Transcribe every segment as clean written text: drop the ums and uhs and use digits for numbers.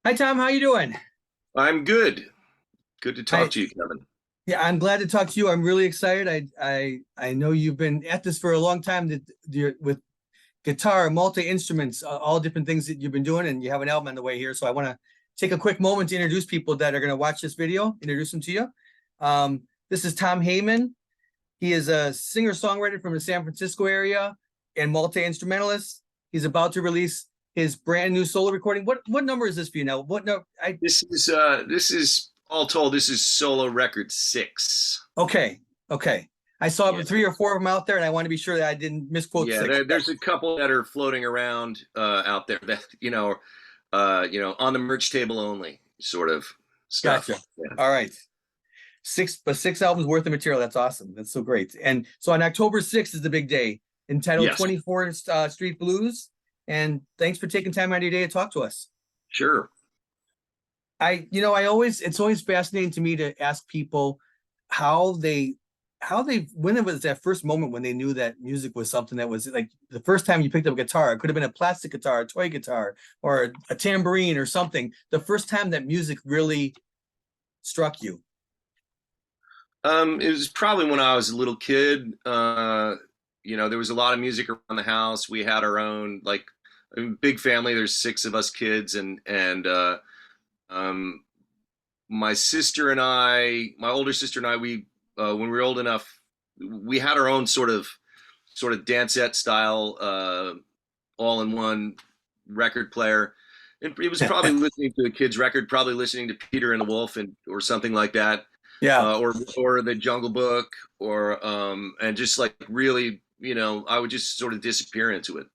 Hi Tom, how you doing? I'm good. Good to talk I to you, Kevin. Yeah, I'm glad to talk to you. I'm really excited. I know you've been at this for a long time with guitar, multi instruments, all different things that you've been doing, and you have an album on the way here. So I want to take a quick moment to introduce people that are going to watch this video. Introduce them to you. This is Tom Heyman. He is a singer-songwriter from the San Francisco area and multi-instrumentalist. He's about to release his brand new solo recording. What number is this for you now? What no? I This is all told. This is solo record six. Okay. Okay. I saw Yeah, three or four of them out there, and I want to be sure that I didn't misquote yeah. six. There's a couple that are floating around out there that on the merch table only sort of stuff. Gotcha. Yeah. All right. Six albums worth of material. That's awesome. That's so great. And so on October 6th is the big day, entitled Yes. 24th Street Blues. And thanks for taking time out of your day to talk to us. Sure. It's always fascinating to me to ask people how they when it was that first moment when they knew that music was something that was like the first time you picked up a guitar. It could have been a plastic guitar, a toy guitar, or a tambourine or something. The first time that music really struck you. It was probably when I was a little kid. There was a lot of music around the house. We had our own big family. There's six of us kids, and um, my sister and my older sister and I, we when we were old enough, we had our own sort of dancette style, all-in-one record player. And it was probably listening to a kid's record, probably listening to Peter and the Wolf or something like that, Yeah. or the Jungle Book, or and just like really, I would just sort of disappear into it.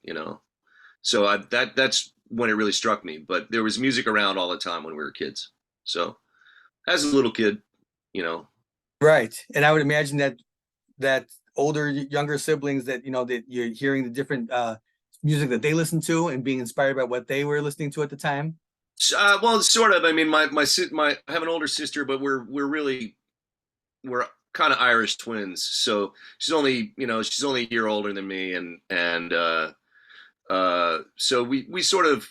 So that's when it really struck me. But there was music around all the time when we were kids. So as a little kid, you know, Right. And I would imagine that older, younger siblings that you're hearing the different music that they listen to and being inspired by what they were listening to at the time. well, sort of. I mean, I have an older sister, but we're kind of Irish twins. So she's only a year older than me, and so we sort of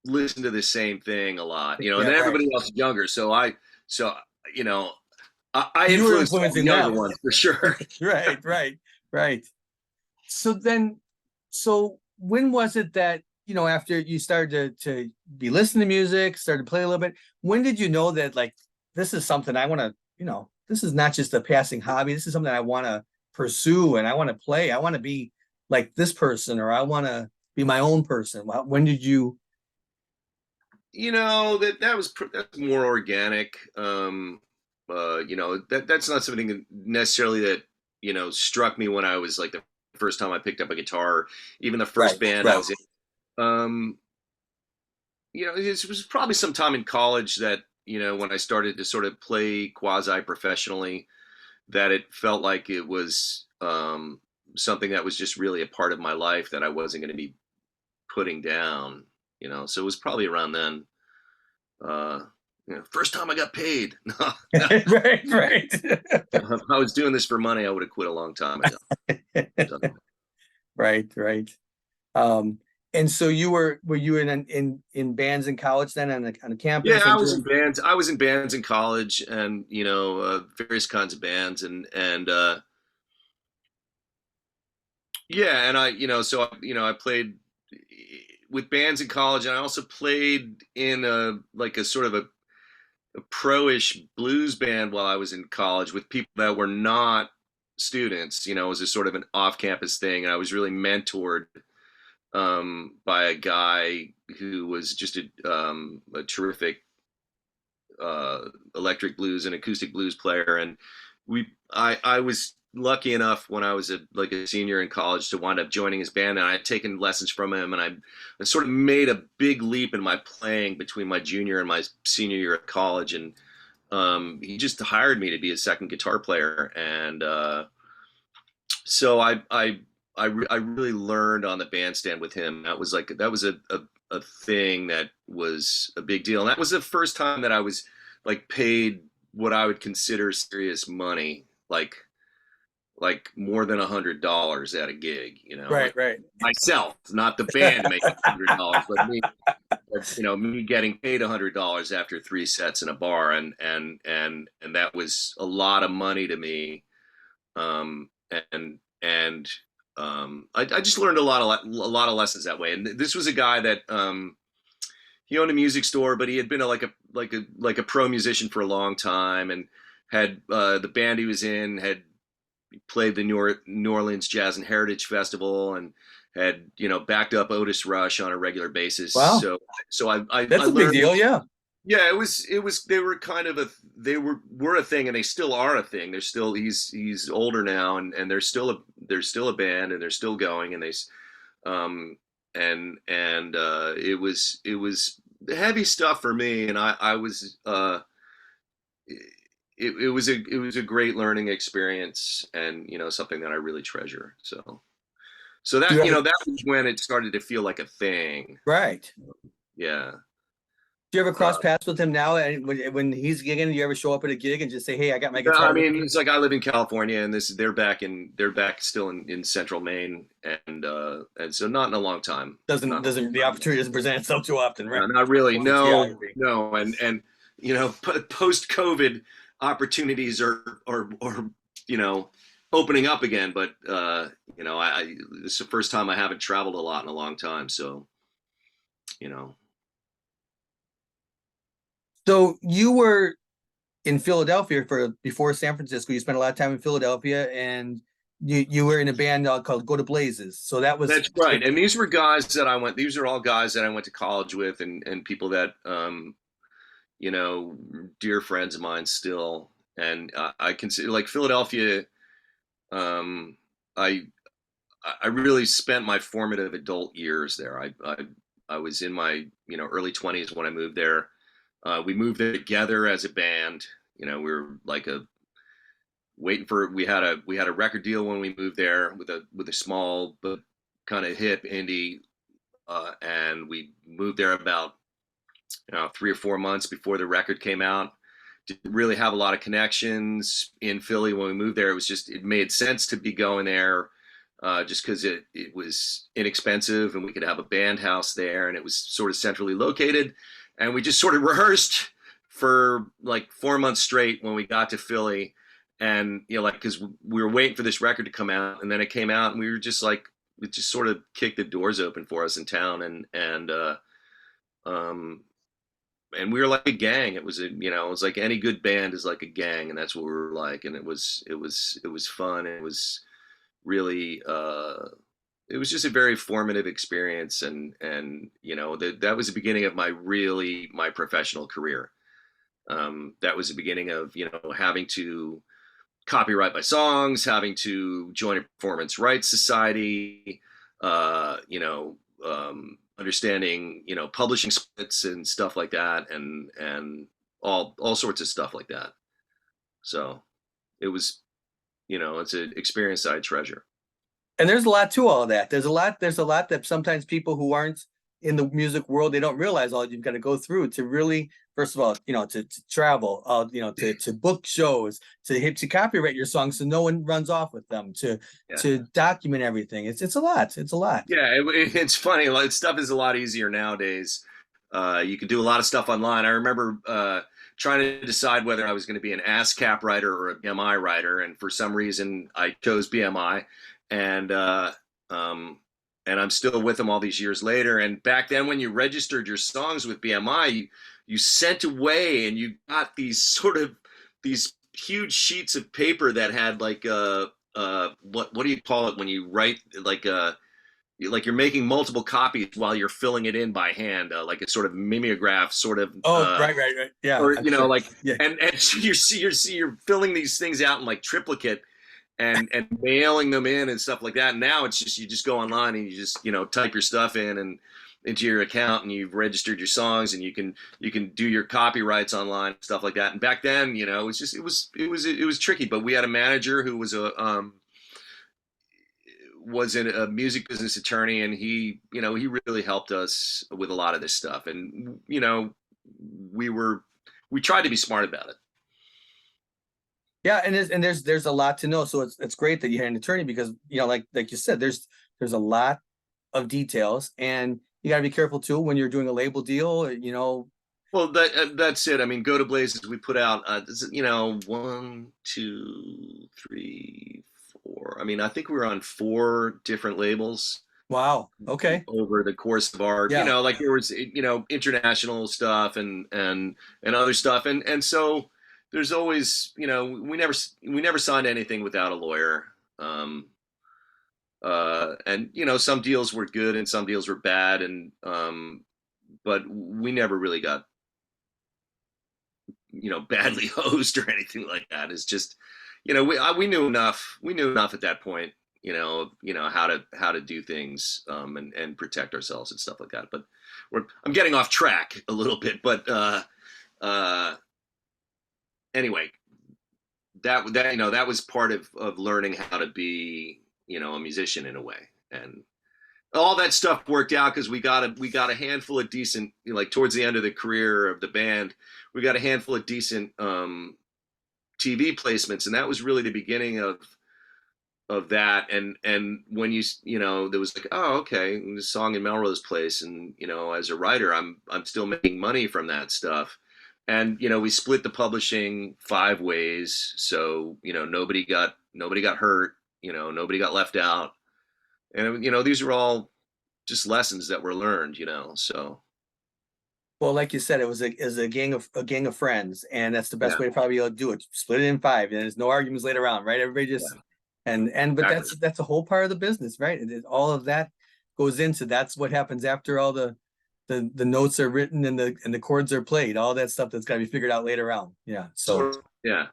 listen to the same thing a lot, and Yeah, then right. everybody else is younger. So you know, I You were influenced all the influencing younger them. ones for sure. Right, right, right. So then, so when was it that, after you started to be listening to music, started to play a little bit, when did you know that like this is something I want to, this is not just a passing hobby. This is something I want to pursue and I want to play. I want to be like this person or I want to be my own person. When did you? That's more organic. That's not something necessarily that struck me when I was like the first time I picked up a guitar, even the Right, first band I right. was in. Um, it was probably sometime in college that when I started to sort of play quasi professionally, that it felt like it was something that was just really a part of my life that I wasn't going to be putting down. So it was probably around then. Uh, first time I got paid. No, Right, right. if I was doing this for money, I would have quit a long time ago. So, Right, right. Um, and so were you in bands in college then on a yeah, campus I and was in doing? bands. I was in bands in college, and various kinds of bands, and yeah, and I played with bands in college, and I also played in a sort of a pro-ish blues band while I was in college with people that were not students. It was a sort of an off-campus thing, and I was really mentored by a guy who was just a terrific electric blues and acoustic blues player. And I was lucky enough when I was a senior in college to wind up joining his band, and I had taken lessons from him, and I sort of made a big leap in my playing between my junior and my senior year at college. And he just hired me to be a second guitar player, and so I really learned on the bandstand with him. That was a thing that was a big deal, and that was the first time that I was like paid what I would consider serious money, like more than $100 at a gig. Right, Like right. myself, not the band making $100, but me. you know, me getting paid $100 after 3 sets in a bar, and that was a lot of money to me. Um, and I just learned a lot of lessons that way. And this was a guy that he owned a music store, but he had been like a pro musician for a long time, and had the band he was in had played the New Orleans Jazz and Heritage Festival, and had, you know, backed up Otis Rush on a regular basis. Wow. So I That's a big learned. deal. Yeah. Yeah, it was they were kind of were a thing, and they still are a thing. They're still he's older now, and they're still a band, and they're still going, and um it was heavy stuff for me, and I was it was a great learning experience, and, you know, something that I really treasure. So Do you that, you ever, know, that was when it started to feel like a thing. right. Yeah. Do you ever cross Uh, paths with him now? And when he's gigging, do you ever show up at a gig and just say, "Hey, I got my Yeah, I guitar with mean, me"? it's like I live in California, and they're back still in central Maine, and so not in a long time. Not in a long Doesn't the time. opportunity doesn't present itself too often, right? No, not really. Well, No, geography. no, and you know, post COVID opportunities are you know, opening up again, but you know, this is the first time I haven't traveled a lot in a long time, so, you know. So you were in Philadelphia for before San Francisco. You spent a lot of time in Philadelphia, and you were in a band called Go to Blazes. So that was That's right. And these were guys that I went. These are all guys that I went to college with, and people that, you know, dear friends of mine still. And I consider, like, Philadelphia. Um, I I really spent my formative adult years there. I was in my, you know, early 20s when I moved there. We moved there together as a band. You know, we were like a waiting for we had a record deal when we moved there with a small but kind of hip indie, and we moved there about, you know, 3 or 4 months before the record came out. Didn't really have a lot of connections in Philly when we moved there. It made sense to be going there, just because it was inexpensive, and we could have a band house there, and it was sort of centrally located, and we just sort of rehearsed for like 4 months straight when we got to Philly. And, you know, like, because we were waiting for this record to come out, and then it came out, and we were just like, it just sort of kicked the doors open for us in town, um and we were like a gang. It was it was like any good band is like a gang, and that's what we were like. And it was fun. It was really it was just a very formative experience, and you know, that was the beginning of my professional career. That was the beginning of, you know, having to copyright my songs, having to join a performance rights society, understanding, you know, publishing splits and stuff like that, and all sorts of stuff like that. So it was, you know, it's an experience that I treasure. and there's a lot to all of that. There's a lot that sometimes people who aren't in the music world, they don't realize all you've got to go through to really, first of all, you know, to travel, to book shows, to copyright your songs so no one runs off with them, Yeah. to document everything. It's a lot. It's a lot. Yeah, it's funny. Like, stuff is a lot easier nowadays. You can do a lot of stuff online. I remember trying to decide whether I was going to be an ASCAP writer or a BMI writer, and for some reason I chose BMI, and I'm still with them all these years later. And back then, when you registered your songs with BMI, you sent away, and you got these huge sheets of paper that had like what do you call it when you write, like you're making multiple copies while you're filling it in by hand, like a sort of mimeograph, sort of. Oh, right. Yeah. Or, I'm you know, sure. like, Yeah. and you're filling these things out in like triplicate, and mailing them in and stuff like that. And now it's just, you just go online and you just, you know, type your stuff in and into your account, and you've registered your songs, and you can do your copyrights online, stuff like that. And back then, you know, it was tricky. But we had a manager who was a music business attorney, and he really helped us with a lot of this stuff. And, you know, we tried to be smart about it. Yeah, and there's a lot to know. So it's great that you had an attorney, because, you know, like you said, there's a lot of details, and you got to be careful too when you're doing a label deal, you know. Well, that's it. I mean, Go to Blazes, we put out, you know, one, two, three, four. I mean, I think we were on four different labels Wow. Okay. over the course of our, you Yeah. know, like there was, you know, international stuff and other stuff, and so there's always, you know, we never signed anything without a lawyer. Um, and you know, some deals were good and some deals were bad, and but we never really got, you know, badly hosed or anything like that. It's just, you know, we knew enough. We knew enough at that point, you know how to do things, and protect ourselves and stuff like that. But I'm getting off track a little bit. But uh, anyway, that you know, that was part of learning how to be, you know, a musician in a way. And all that stuff worked out because we got a handful of decent, you know, like towards the end of the career of the band, we got a handful of decent TV placements, and that was really the beginning of that. And when you know, there was like, oh, okay, this song in Melrose Place, and you know, as a writer, I'm still making money from that stuff. And you know, we split the publishing 5 ways, so you know, nobody got hurt, you know, nobody got left out. And you know, these are all just lessons that were learned, you know. So Well, like you said, it was a gang of friends, and that's the best yeah, way to probably do it. Split it in five, and there's no arguments later on, right? Everybody just yeah, and but exactly. that's a whole part of the business, right? All of that goes into that's what happens after all the notes are written and the chords are played. All that stuff that's got to be figured out later on. Yeah. So Yeah.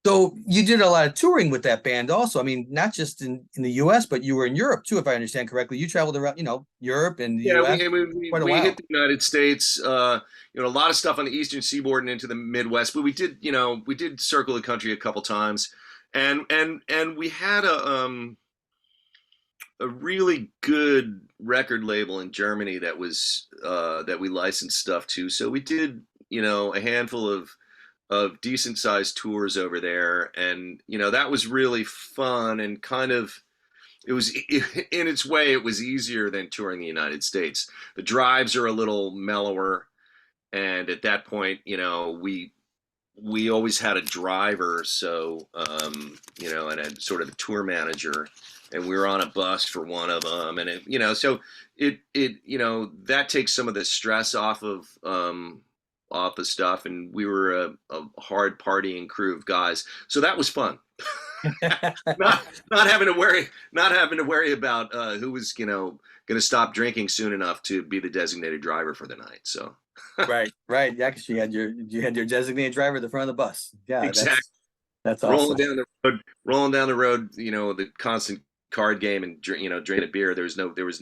so you did a lot of touring with that band also. I mean, not just in the US, but you were in Europe too, if I understand correctly. You traveled around, you know, Europe and the Yeah, US we quite a we hit while. the United States, you know, a lot of stuff on the Eastern Seaboard and into the Midwest, but we did, you know, we did circle the country a couple times, and we had a really good record label in Germany that we licensed stuff to. So we did, you know, a handful of decent sized tours over there, and you know, that was really fun and kind of, it was, in its way, it was easier than touring the United States. The drives are a little mellower, and at that point, you know, we always had a driver, so you know, and a sort of a tour manager, and we were on a bus for one of them, and it, you know, so it you know, that takes some of the stress off the stuff, and we were a hard partying crew of guys, so that was fun. Not having to worry about who was, you know, going to stop drinking soon enough to be the designated driver for the night. So Right, right. Yeah, because you had your designated driver at the front of the bus. Yeah, exactly, that's awesome. rolling down the road, you know, the constant card game and you know, drain a beer. There's no, as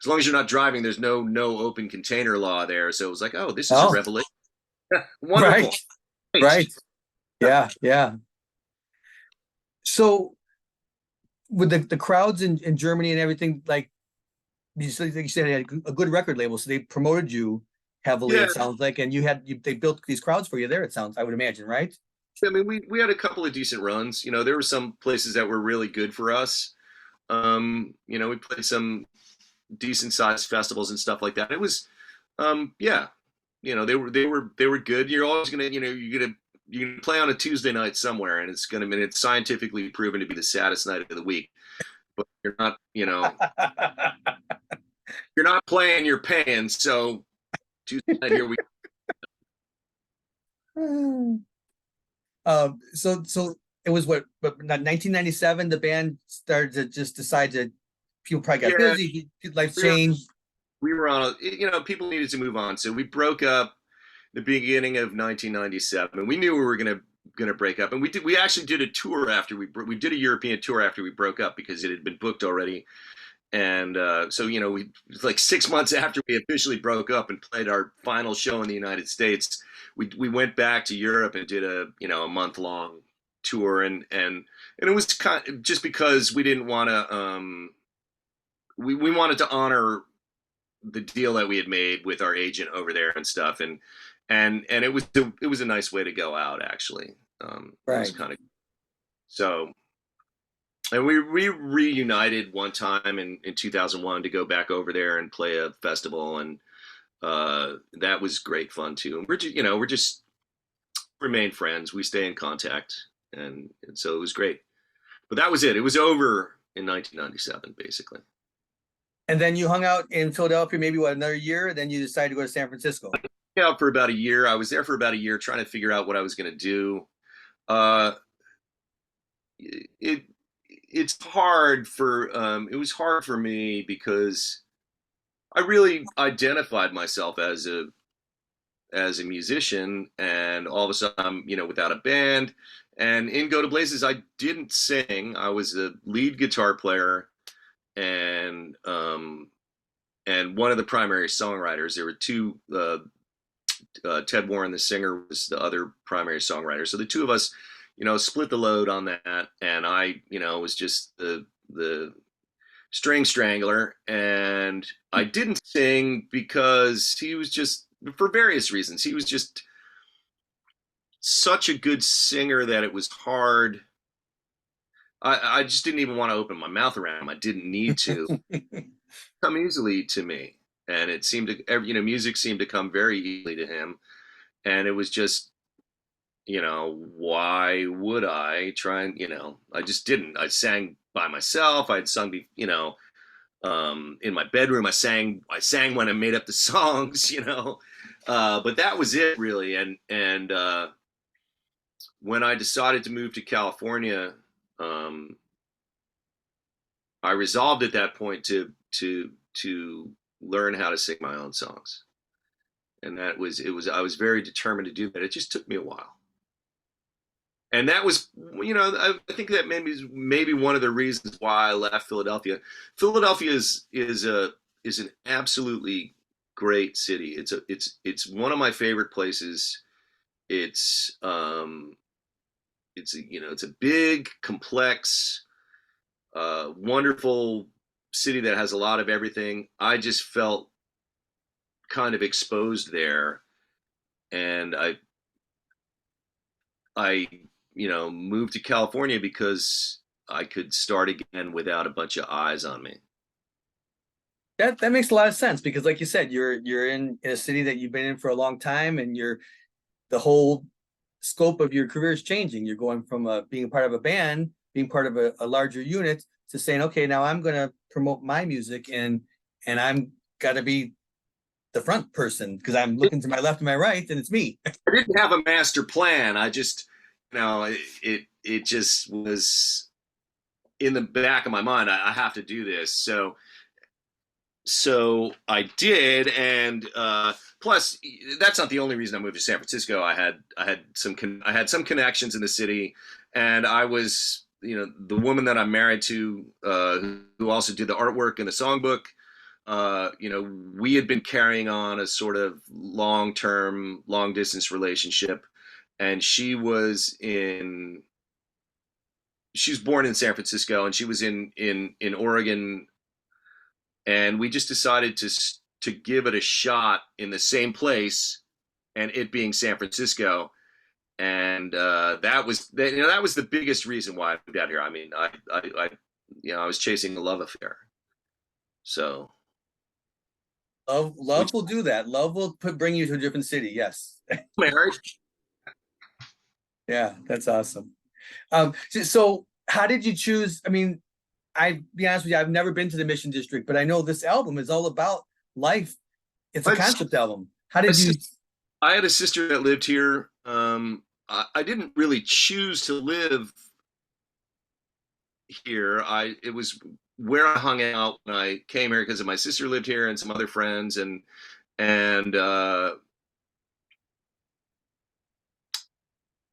long as you're not driving, there's no open container law there. So it was like, oh, this is a Oh, revelation. right, Wonderful. Thanks. right. Yeah, yeah. So with the crowds in Germany and everything, like you said, you had a good record label, so they promoted you heavily, Yeah, it sounds like, and they built these crowds for you there, it sounds, I would imagine, right? I mean, we had a couple of decent runs. You know, there were some places that were really good for us. You know, we played some decent sized festivals and stuff like that. It was, yeah, you know, they were good. You're always gonna, you know, you're gonna play on a Tuesday night somewhere, and it's scientifically proven to be the saddest night of the week. But you're not, you know, you're not playing, you're paying. So Tuesday night, here we. So it was but 1997, the band started to just decide to, people probably got Yeah, busy, life we were changed. we were on a, you know, people needed to move on, so we broke up the beginning of 1997. We knew we were gonna break up, and we actually did a tour after we did a European tour after we broke up because it had been booked already. And so, you know, we, like 6 months after we officially broke up and played our final show in the United States, we went back to Europe and did a, you know, a month long tour, and it was kind of just because we didn't want to we wanted to honor the deal that we had made with our agent over there and stuff, and it was a nice way to go out, actually. It was Right. kind of, so And we reunited one time in 2001 to go back over there and play a festival, and that was great fun too. And we're just remain friends. We stay in contact, and so it was great. But that was it. It was over in 1997, basically. And then you hung out in Philadelphia, maybe what, another year? Then you decided to go to San Francisco. Yeah, for about a year. I was there for about a year trying to figure out what I was going to do. Uh, it it's hard for it was hard for me because I really identified myself as a musician, and all of a sudden I'm without a band. And in Go to Blazes, I didn't sing. I was the lead guitar player and one of the primary songwriters. There were two. Ted Warren, the singer, was the other primary songwriter. So the two of us, split the load on that, and I, was just the string strangler. And I didn't sing because he was just, for various reasons, he was just such a good singer that it was hard. I just didn't even want to open my mouth around him. I didn't need to. Come easily to me, and it seemed to, music seemed to come very easily to him. And it was just, why would I try and, I just didn't. I sang by myself. I'd sung, in my bedroom. I sang when I made up the songs, but that was it really. And when I decided to move to California, I resolved at that point to learn how to sing my own songs. And I was very determined to do that. It just took me a while. And that was, I think that maybe one of the reasons why I left Philadelphia. Philadelphia is an absolutely great city. It's one of my favorite places. It's a big, complex, wonderful city that has a lot of everything. I just felt kind of exposed there, and I moved to California because I could start again without a bunch of eyes on me. That makes a lot of sense because, like you said, you're in a city that you've been in for a long time, and the whole scope of your career is changing. You're going from being a part of a band, being part of a larger unit, to saying, okay, now I'm going to promote my music, and I'm got to be the front person because I'm looking to my left and my right, and it's me. I didn't have a master plan. I just, it just was in the back of my mind. I have to do this. So I did, and plus that's not the only reason I moved to San Francisco. I had some connections in the city, and I was, the woman that I'm married to, who also did the artwork in the songbook. We had been carrying on a sort of long-term, long-distance relationship, and she was born in San Francisco, and she was in Oregon, and we just decided to give it a shot in the same place, and it being San Francisco. And that was the biggest reason why I moved out here. I mean, I was chasing a love affair. So Love will do that. Love will bring you to a different city. Yes. marriage. Yeah, that's awesome. So how did you choose? I mean, I be honest with you, I've never been to the Mission District, but I know this album is all about life. It's a concept album. How did you? I had a sister that lived here. I didn't really choose to live here. It was where I hung out when I came here because my sister lived here and some other friends, and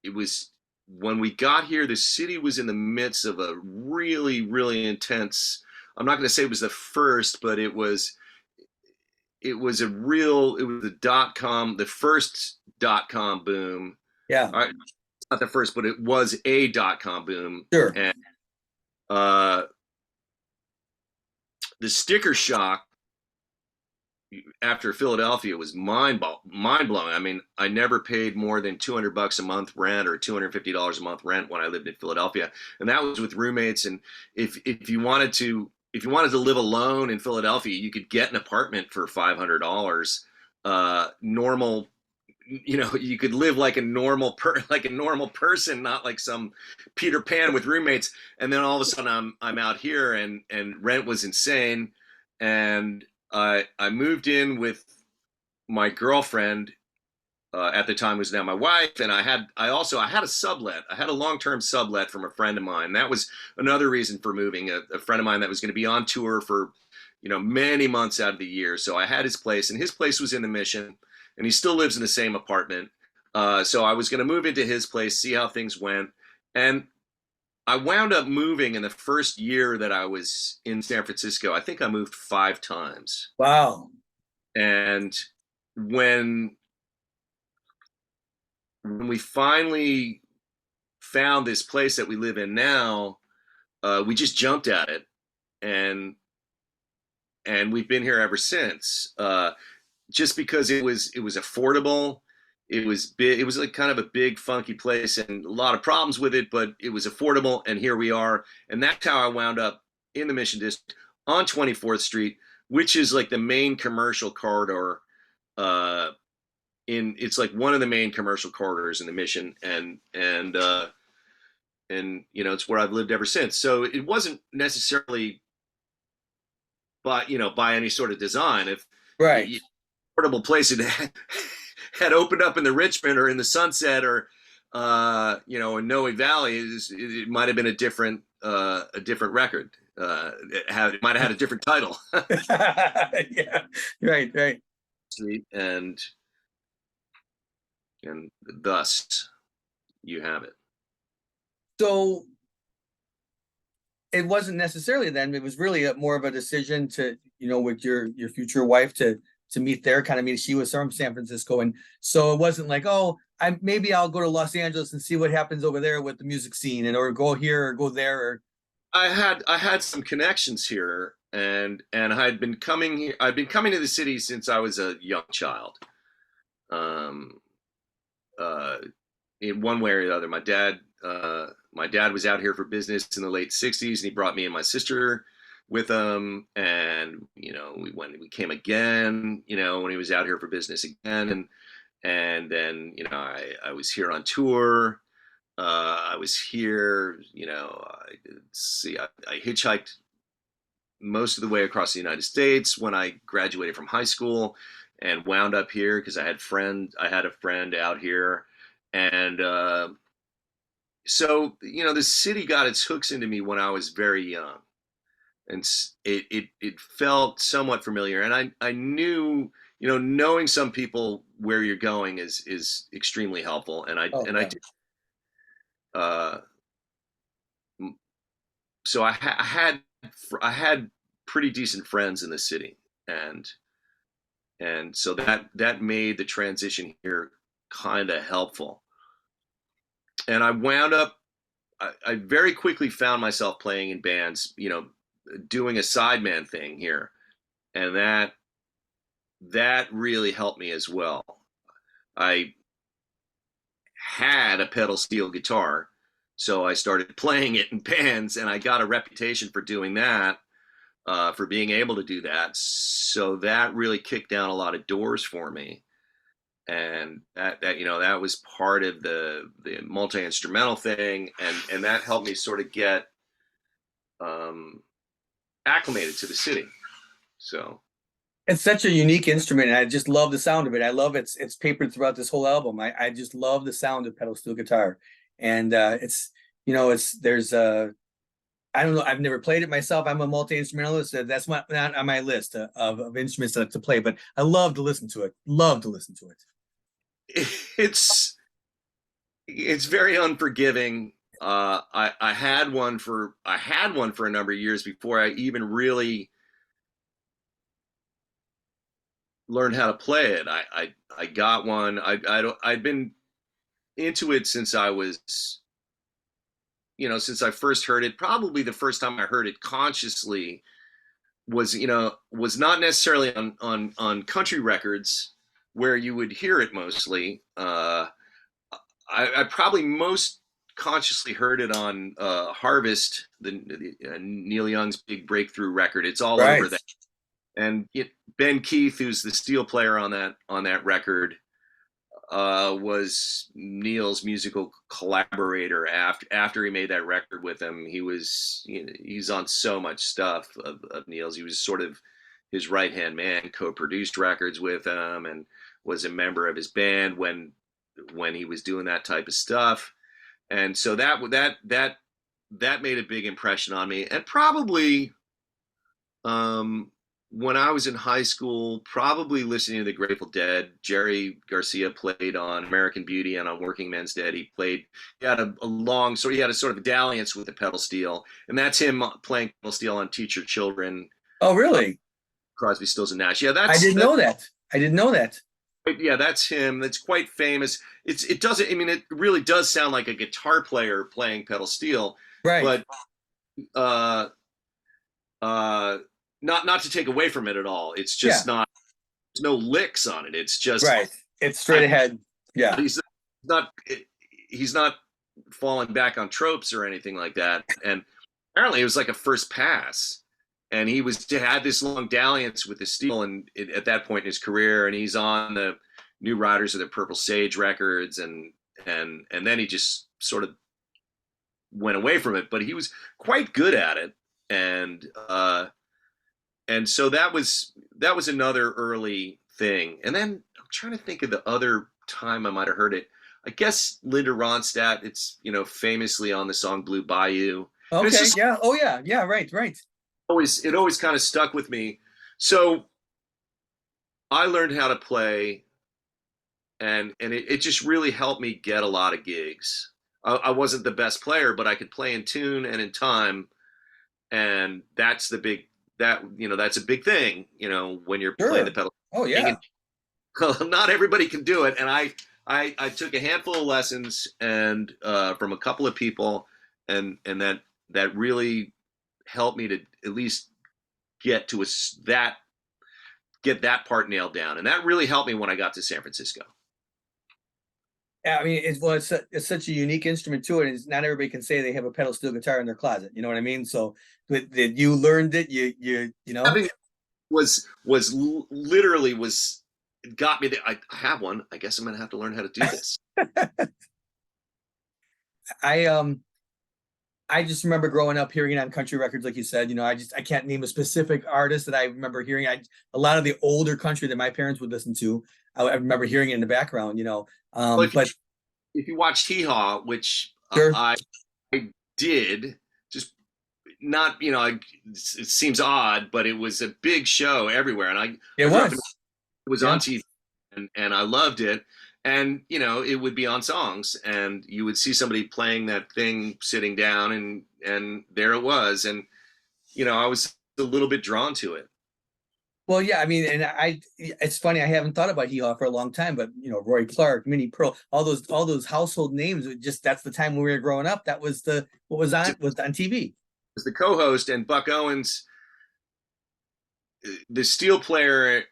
it was when we got here, the city was in the midst of a really, really intense. I'm not going to say it was the first, but it was the first .com boom. Yeah. Not the first, but it was a .com boom. Sure. And the sticker shock, after Philadelphia was mind blowing. I mean, I never paid more than $200 a month rent or $250 a month rent when I lived in Philadelphia, and that was with roommates. And if you wanted to live alone in Philadelphia, you could get an apartment for $500. Normal, you could live like a normal person, not like some Peter Pan with roommates. And then all of a sudden, I'm out here, and rent was insane, and I moved in with my girlfriend, at the time was now my wife, and I had a sublet. I had a long-term sublet from a friend of mine. That was another reason for moving. A friend of mine that was going to be on tour for, many months out of the year. So I had his place, and his place was in the Mission, and he still lives in the same apartment. So I was going to move into his place, see how things went, and I wound up moving in the first year that I was in San Francisco. I think I moved 5 times. Wow. And when we finally found this place that we live in now, we just jumped at it, and we've been here ever since. Just because it was affordable. It was big. It was like kind of a big, funky place, and a lot of problems with it, but it was affordable, and here we are. And that's how I wound up in the Mission District on 24th Street, which is like the main commercial corridor. It's like one of the main commercial corridors in the Mission, and it's where I've lived ever since. So it wasn't necessarily by any sort of design. If Right. Affordable place had opened up in the Richmond or in the Sunset or in Noe Valley, it might have been a different record. It might have had a different title. Yeah. Right. and thus you have it. So it wasn't necessarily then, it was really more of a decision to, with your future wife to meet there, kind of meet. She was from San Francisco. And so it wasn't like, oh, maybe I'll go to Los Angeles and see what happens over there with the music scene, or go here or go there. Or I had some connections here, and I'd been coming here. I'd been coming to the city since I was a young child. In one way or the other, my dad was out here for business in the late '60s, and he brought me and my sister with him, and we came again, when he was out here for business again, and then I was here on tour. I was here, I hitchhiked most of the way across the United States when I graduated from high school, and wound up here because I had a friend out here, and so the city got its hooks into me when I was very young, and it felt somewhat familiar, and I knew, knowing some people where you're going is extremely helpful, and I did. So I had pretty decent friends in the city, and so that made the transition here kind of helpful. And I wound up, I very quickly found myself playing in bands, doing a sideman thing here, and that really helped me as well. I had a pedal steel guitar, so I started playing it in bands, and I got a reputation for doing that, for being able to do that. So that really kicked down a lot of doors for me, and that was part of the multi-instrumental thing, and that helped me sort of get acclimated to the city. So it's such a unique instrument, and I just love the sound of it. I love it's papered throughout this whole album. I just love the sound of pedal steel guitar, and there's I don't know. I've never played it myself. I'm a multi-instrumentalist. That's not on my list of instruments to play, but I love to listen to it. Love to listen to it. It's very unforgiving. I had one for a number of years before I even really learned how to play it. I got one. I'd been into it since I was, since I first heard it. Probably the first time I heard it consciously was not necessarily on country records where you would hear it mostly. I probably most consciously heard it on Harvest, the Neil Young's big breakthrough record. It's all Right. over that. And Ben Keith, who's the steel player on that record, was Neil's musical collaborator after he made that record with him. He's on so much stuff of Neil's. He was sort of his right hand man, co-produced records with him, and was a member of his band when he was doing that type of stuff. And so that made a big impression on me. And probably when I was in high school, probably listening to the Grateful Dead. Jerry Garcia played on American Beauty and on Working Men's Dead. He had he had a sort of dalliance with the pedal steel, and that's him playing pedal steel on Teach Your Children. Oh, really? Crosby, Stills and Nash. Yeah, I didn't know that. I didn't know that. Yeah, that's him. That's quite famous. It doesn't. I mean, it really does sound like a guitar player playing pedal steel, Right. but not to take away from it at all. It's just not. There's no licks on it. It's just right. It's straight ahead. Yeah. He's not falling back on tropes or anything like that. And apparently, it was like a first pass. And he had this long dalliance with the steel, and at that point in his career, and he's on the New Riders of the Purple Sage records, and then he just sort of went away from it. But he was quite good at it, and so that was another early thing. And then I'm trying to think of the other time I might have heard it. I guess Linda Ronstadt. It's famously on the song Blue Bayou. Okay. Yeah. Oh yeah. Yeah. Right. Right. It always kind of stuck with me. So I learned how to play, and it just really helped me get a lot of gigs. I wasn't the best player, but I could play in tune and in time, and that's a big thing, when you're playing the pedal. Oh yeah. Not everybody can do it, and I took a handful of lessons and from a couple of people, and that really helped me to at least get that part nailed down, and that really helped me when I got to San Francisco. Yeah, I mean, it's such a unique instrument too, and not everybody can say they have a pedal steel guitar in their closet. You know what I mean? So that you learned it, you know. Having was literally got me. I have one. I guess I'm gonna have to learn how to do this. I just remember growing up hearing it on country records, like you said. I can't name a specific artist that I remember hearing. A lot of the older country that my parents would listen to, I remember hearing it in the background. Well, if you watched Hee Haw, which sure. I did, just not it seems odd, but it was a big show everywhere, and it was on TV, and I loved it. And it would be on songs, and you would see somebody playing that thing sitting down, and there it was, and I was a little bit drawn to it. Well, yeah, I mean, and it's funny, I haven't thought about Hee Haw for a long time, but Roy Clark, Minnie Pearl, all those household names. That's the time when we were growing up. That was what was on TV. Was the co-host, and Buck Owens, the steel player.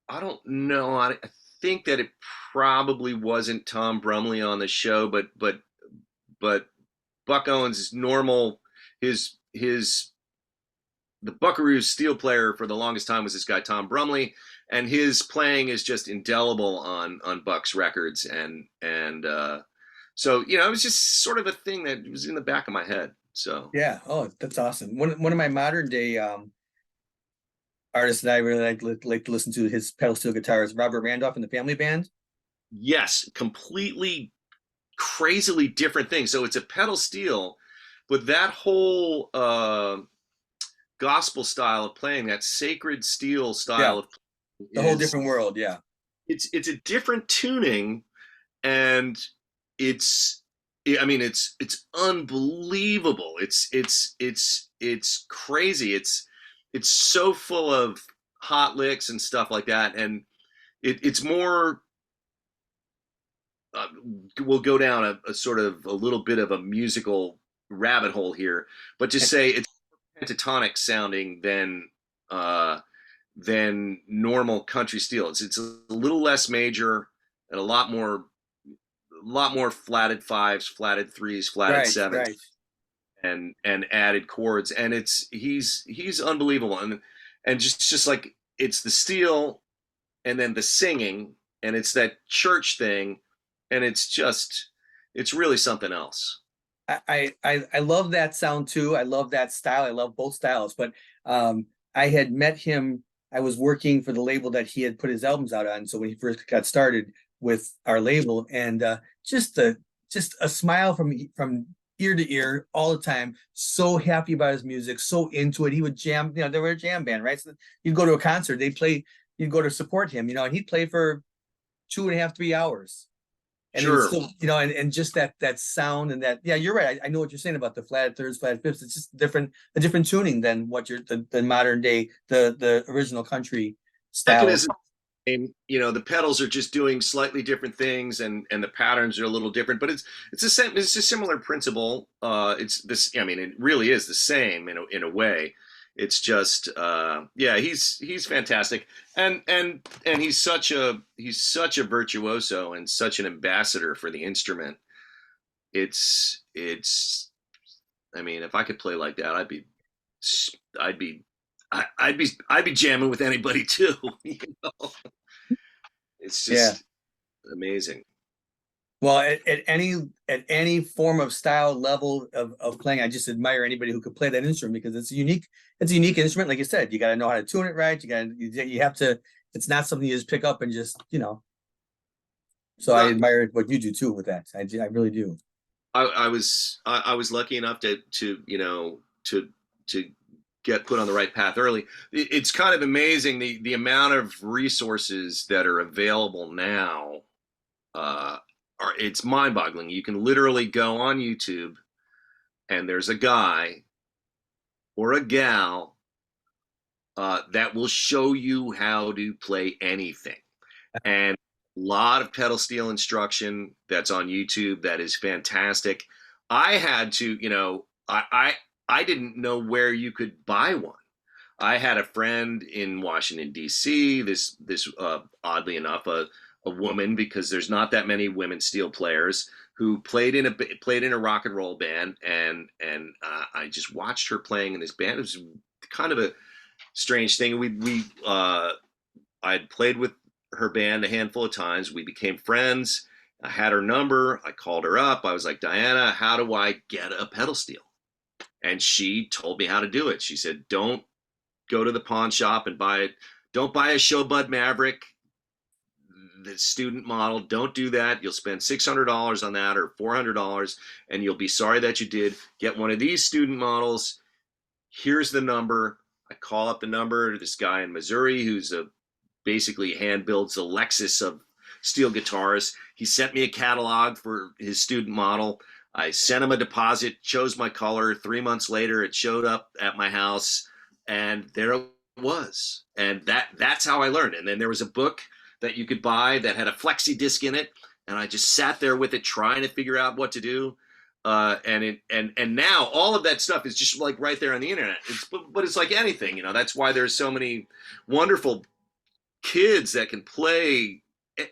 I don't know. I think that it probably wasn't Tom Brumley on the show, but Buck Owens is normal. The Buckaroo steel player for the longest time was this guy Tom Brumley, and his playing is just indelible on Buck's records, and so it was just sort of a thing that was in the back of my head. So yeah, oh, that's awesome. One of my modern day artists that I really like to listen to his pedal steel guitar is Robert Randolph and the Family Band. Yes, completely crazily different thing. So it's a pedal steel, but that whole gospel style of playing, that sacred steel style of playing, the whole different world. Yeah, it's a different tuning, and it's unbelievable. It's crazy. It's so full of hot licks and stuff like that, and it's more. We'll go down a sort of a little bit of a musical rabbit hole here, but just say it's pentatonic sounding than than normal country steel. It's a little less major and a lot more flatted fives, flatted threes, flatted Right, sevens, right. and added chords. And he's unbelievable. And just like it's the steel and then the singing, and it's that church thing, and it's really something else. I love that sound too. I love that style. I love both styles. But I had met him. I was working for the label that he had put his albums out on. So when he first got started with our label, and just a smile from ear to ear all the time. So happy about his music. So into it. He would jam. You know, they were a jam band, right? So you'd go to a concert. They play. You'd go to support him. You know, and he'd play for 2.5, 3 hours. And it was Sure. still, you know, and just that sound and that, yeah, you're right. I know what you're saying about the flat thirds, flat fifths. It's just a different tuning than what the modern day, the original country style. Mechanism, and the pedals are just doing slightly different things, and the patterns are a little different, but it's the same. It's a similar principle. It's this. I mean, it really is the same in a way. It's just yeah, he's fantastic, and he's such a virtuoso and such an ambassador for the instrument. It's I mean, if I could play like that, I'd be I'd be jamming with anybody too. Know? It's Yeah. just amazing. Well, at any form of style level of playing, I just admire anybody who could play that instrument because it's a unique instrument. Like you said, you got to know how to tune it right. You have to. It's not something you just pick up and just. So I Well, admire what you do too with that. I really do. I was lucky enough to get put on the right path early. It's kind of amazing the amount of resources that are available now. It's mind-boggling. You can literally go on YouTube, and there's a guy or a gal that will show you how to play anything, and a lot of pedal steel instruction that's on YouTube that is fantastic. I had to, I didn't know where you could buy one. I had a friend in Washington D.C. This oddly enough a woman, because there's not that many women steel players, who played in a rock and roll band, and I just watched her playing in this band. It was kind of a strange thing. I'd played with her band a handful of times. We became friends. I had her number. I called her up. I was like, Diana, how do I get a pedal steel? And she told me how to do it. She said, don't go to the pawn shop and buy it. Don't buy a Showbud Maverick, the student model. Don't do that. You'll spend $600 on that, or $400, and you'll be sorry that you did. Get one of these student models. Here's the number. I call up the number to this guy in Missouri who's basically hand builds the Lexus of steel guitars. He sent me a catalog for his student model. I sent him a deposit, chose my color. 3 months later, it showed up at my house, and there it was. And that's how I learned. And then there was a book that you could buy that had a flexi disc in it, and I just sat there with it trying to figure out what to do. And now all of that stuff is just like right there on the internet. But it's like anything, that's why there's so many wonderful kids that can play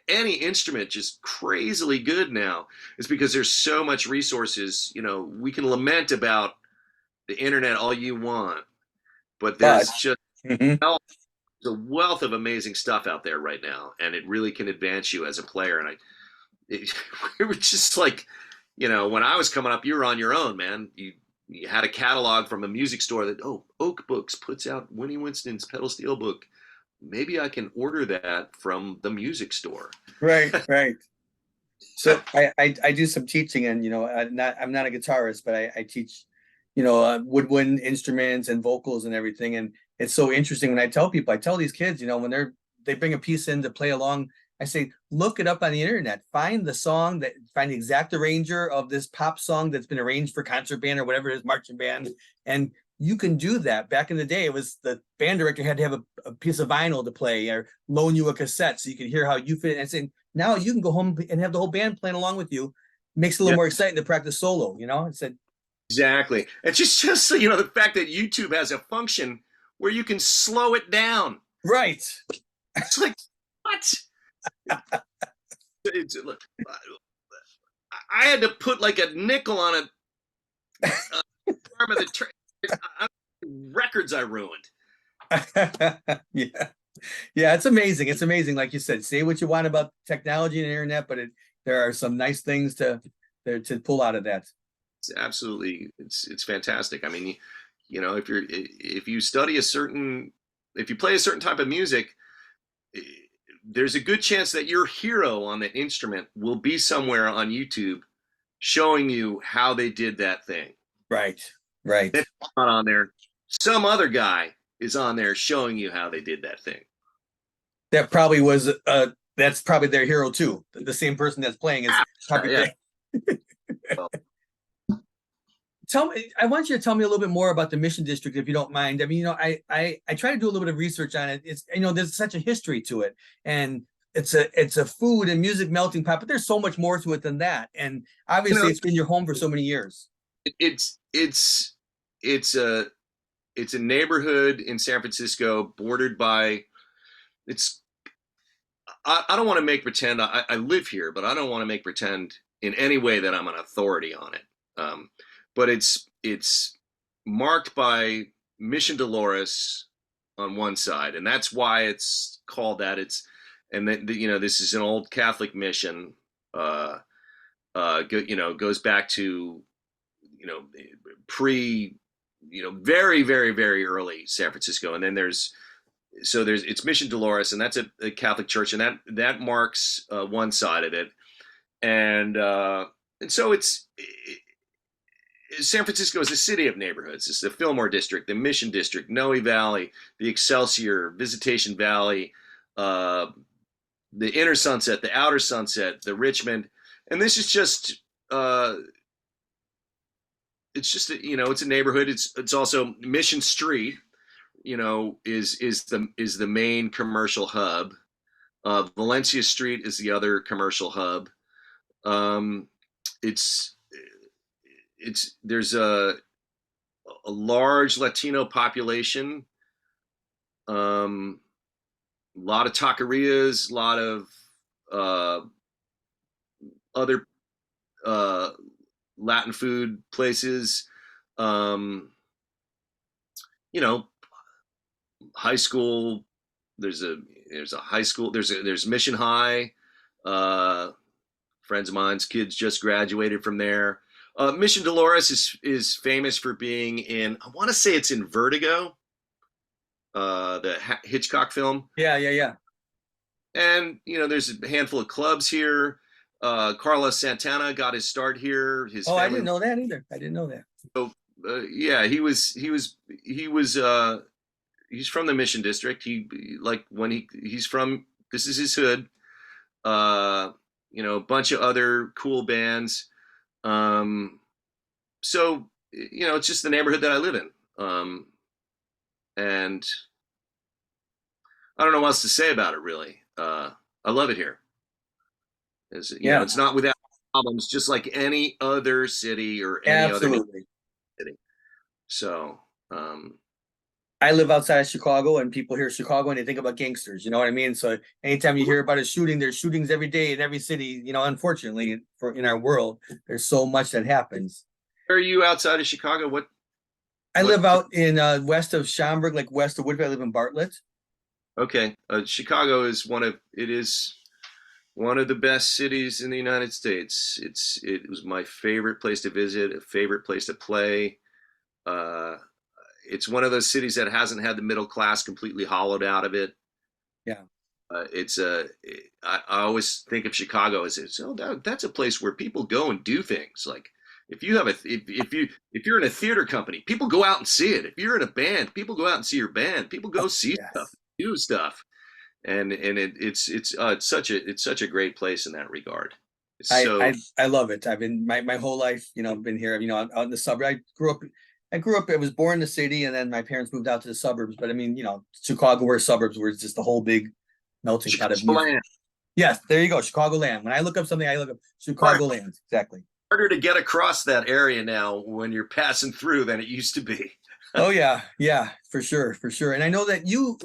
any instrument just crazily good now. It's because there's so much resources. We can lament about the internet all you want, but there's just a wealth of amazing stuff out there right now, and it really can advance you as a player. And it was just like, when I was coming up, you were on your own, man. You had a catalog from a music store that, Oak Books puts out Winnie Winston's pedal steel book. Maybe I can order that from the music store. Right. So I do some teaching, and I'm not a guitarist, but I teach woodwind instruments and vocals and everything. And it's so interesting when I tell these kids, when they bring a piece in to play along, I say, look it up on the internet, find the exact arranger of this pop song that's been arranged for concert band or whatever it is, marching band. And you can do that. Back in the day, it was the band director had to have a piece of vinyl to play or loan you a cassette so you could hear how you fit. And saying, now you can go home and have the whole band playing along with you. Makes it a little more exciting to practice solo, It said, exactly. It's just the fact that YouTube has a function where you can slow it down. Right. It's like, what? Look, I had to put like a nickel on a arm of the train. Records I ruined. Yeah. Yeah, it's amazing. It's amazing. Like you said, say what you want about technology and internet, but there are some nice things to pull out of that. It's absolutely, it's fantastic. I mean, you know, if you study if you play a certain type of music, there's a good chance that your hero on the instrument will be somewhere on YouTube showing you how they did that thing. Right. Right. If not on there, some other guy is on there showing you how they did that thing. That probably was that's probably their hero too. The same person that's playing is probably Well, Tell me, I want you to tell me a little bit more about the Mission District, if you don't mind. I mean, you know, I try to do a little bit of research on it. It's, you know, there's such a history to it, and it's a food and music melting pot, but there's so much more to it than that. And obviously, you know, it's been your home for so many years. it's a neighborhood in San Francisco bordered by it's I don't want to make pretend I live here, but I don't want to make pretend in any way that I'm an authority on it. But it's marked by Mission Dolores on one side, and that's why it's called that. And then you know, this is an old Catholic mission. You know, goes back to, you know, very very very early San Francisco, and then it's Mission Dolores, and that's a Catholic church, and that marks one side of it, and so San Francisco is a city of neighborhoods. It's the Fillmore District, the Mission District, Noe Valley, the Excelsior, Visitation Valley, the Inner Sunset, the Outer Sunset, the Richmond, and this is just it's just you know, it's a neighborhood. It's also Mission Street, you know, is the main commercial hub. Valencia Street is the other commercial hub. There's a large Latino population, a lot of taquerias, a lot of other Latin food places. You know, high school. There's a high school. There's Mission High. Friends of mine's kids just graduated from there. Mission Dolores is famous for being in, I want to say it's in Vertigo, the Hitchcock film. Yeah. And, you know, there's a handful of clubs here. Carlos Santana got his start here. His family, I didn't know that either. I didn't know that. So, yeah, he's from the Mission District. This is his hood. You know, a bunch of other cool bands. So, you know, it's just the neighborhood that I live in. And I don't know what else to say about it, really. I love it here. You know, it's not without problems, just like any other city or any other city. So, I live outside of Chicago, and people hear Chicago and they think about gangsters. You know what I mean? So anytime you hear about a shooting, there's shootings every day in every city. You know, unfortunately, in our world, there's so much that happens. Where are you outside of Chicago? I live out in west of Schaumburg, like west of Woodbury. I live in Bartlett. Okay, Chicago is one of the best cities in the United States. It was my favorite place to visit, a favorite place to play. It's one of those cities that hasn't had the middle class completely hollowed out of it. Yeah. I always think of Chicago as that's a place where people go and do things. Like if you're in a theater company, people go out and see it. If you're in a band, people go out and see your band. People go see stuff, do stuff, and it's such a great place in that regard. I love it. I've been my whole life, you know, been here. You know, out in the suburb. I was born in the city, and then my parents moved out to the suburbs. But I mean, you know, Chicago, where suburbs, where it's just a whole big melting pot of music. Yes, there you go, Chicagoland. When I look up something, I look up Chicagoland. Exactly. Harder to get across that area now when you're passing through than it used to be. Oh yeah, yeah, for sure, for sure. And I know that you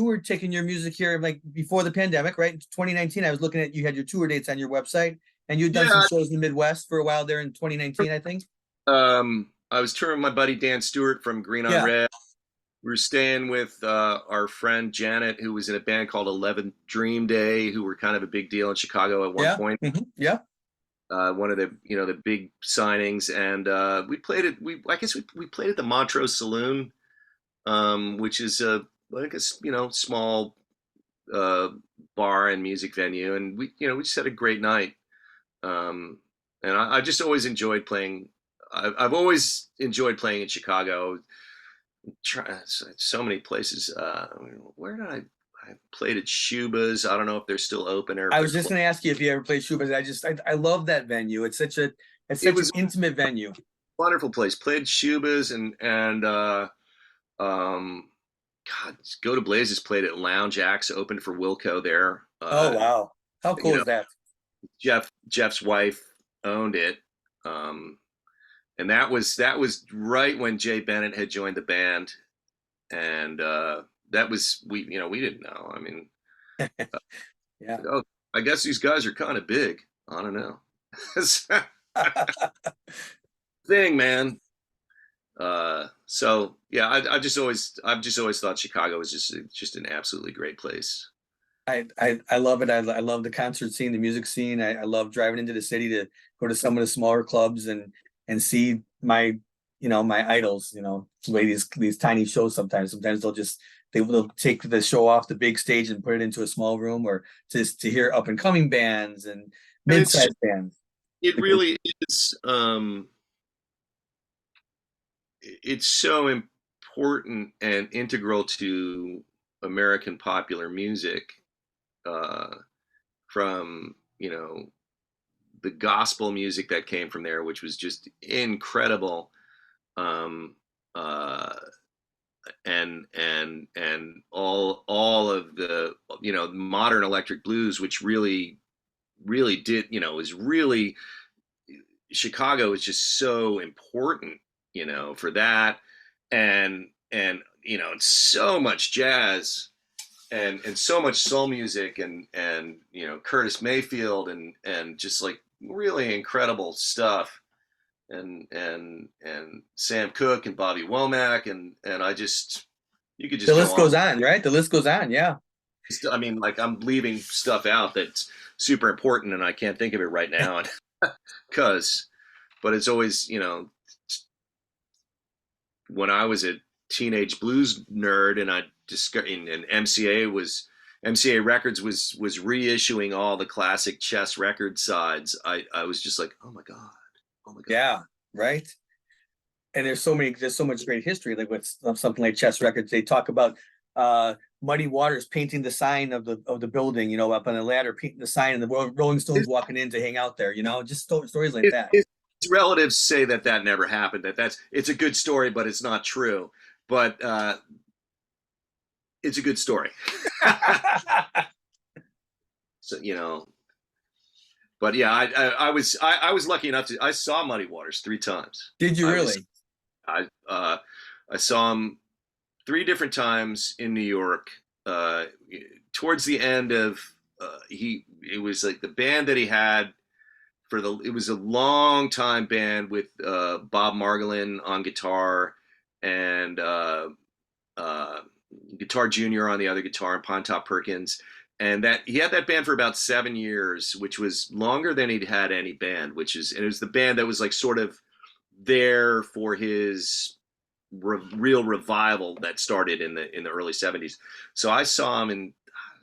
were taking your music here like before the pandemic, right? In 2019, I was looking at you had your tour dates on your website, and you'd done some Yeah. shows in the Midwest for a while there in 2019, I think. I was touring with my buddy Dan Stewart from Green on Yeah, Red. We were staying with our friend Janet, who was in a band called 11 Dream Day, who were kind of a big deal in Chicago at one yeah, point. yeah. One of the the big signings, and we played it. I guess we played at the Montrose Saloon, which is a like a small uh, bar and music venue, and we just had a great night. Um, and I just always enjoyed playing. I've always enjoyed playing in Chicago. So many places. Where did I played at Shuba's. I don't know if they're still open or if I they're was just closed. going to ask you if you ever played Schubert. I love that venue. It's It such an was intimate venue. a wonderful place. Played Shuba's and um, God, Go to Blazes played at Lounge Acts, opened for Wilco there. Oh wow, how You cool know, is that? Jeff's wife owned it. Um, and that was right when Jay Bennett had joined the band, and that was we didn't know. I mean, Yeah. oh, I guess these guys are kind of big. I don't know. Thing, man. So yeah, I've just always thought Chicago was just an absolutely great place. I love it. I love the concert scene, the music scene. I love driving into the city to go to some of the smaller clubs and see my my idols. Play these tiny shows sometimes. Sometimes they'll take the show off the big stage and put it into a small room, or just to hear up and coming bands and And it's mid-sized bands. it really is. It's so important and integral to American popular music, uh, from the gospel music that came from there, which was just incredible, um, uh, and all of the modern electric blues, which really did is really Chicago is just so important, for that, and so much jazz and so much soul music and Curtis Mayfield and just like really incredible stuff and Sam Cooke and Bobby Womack and you could The just go list on. goes on, right? The list goes on. Yeah. I mean, like I'm leaving stuff out that's super important and I can't think of it right now, because but it's always when I was a teenage blues nerd and I discovered and MCA Records was reissuing all the classic Chess record sides. I was just like, oh my god, oh my god. Yeah. Right. And there's so much great history. Like with something like Chess Records, they talk about Muddy Waters painting the sign of the building, up on the ladder, painting the sign, and the Rolling Stones walking in to hang out there. Just stories like that. His relatives say that never happened. It's a good story, but it's not true. But it's a good story. So but yeah, I was lucky enough I saw Muddy Waters 3 times. Did you I really? was I I saw him 3 different times in New York. Uh, Towards the end of it was like the band that he had it was a long time band with Bob Margolin on guitar and uh, Guitar Junior on the other guitar and Pine Top Perkins. And that he had that band for about 7 years, which was longer than he'd had any band. And it was the band that was like sort of there for his real revival that started in the early 70s. So I saw him in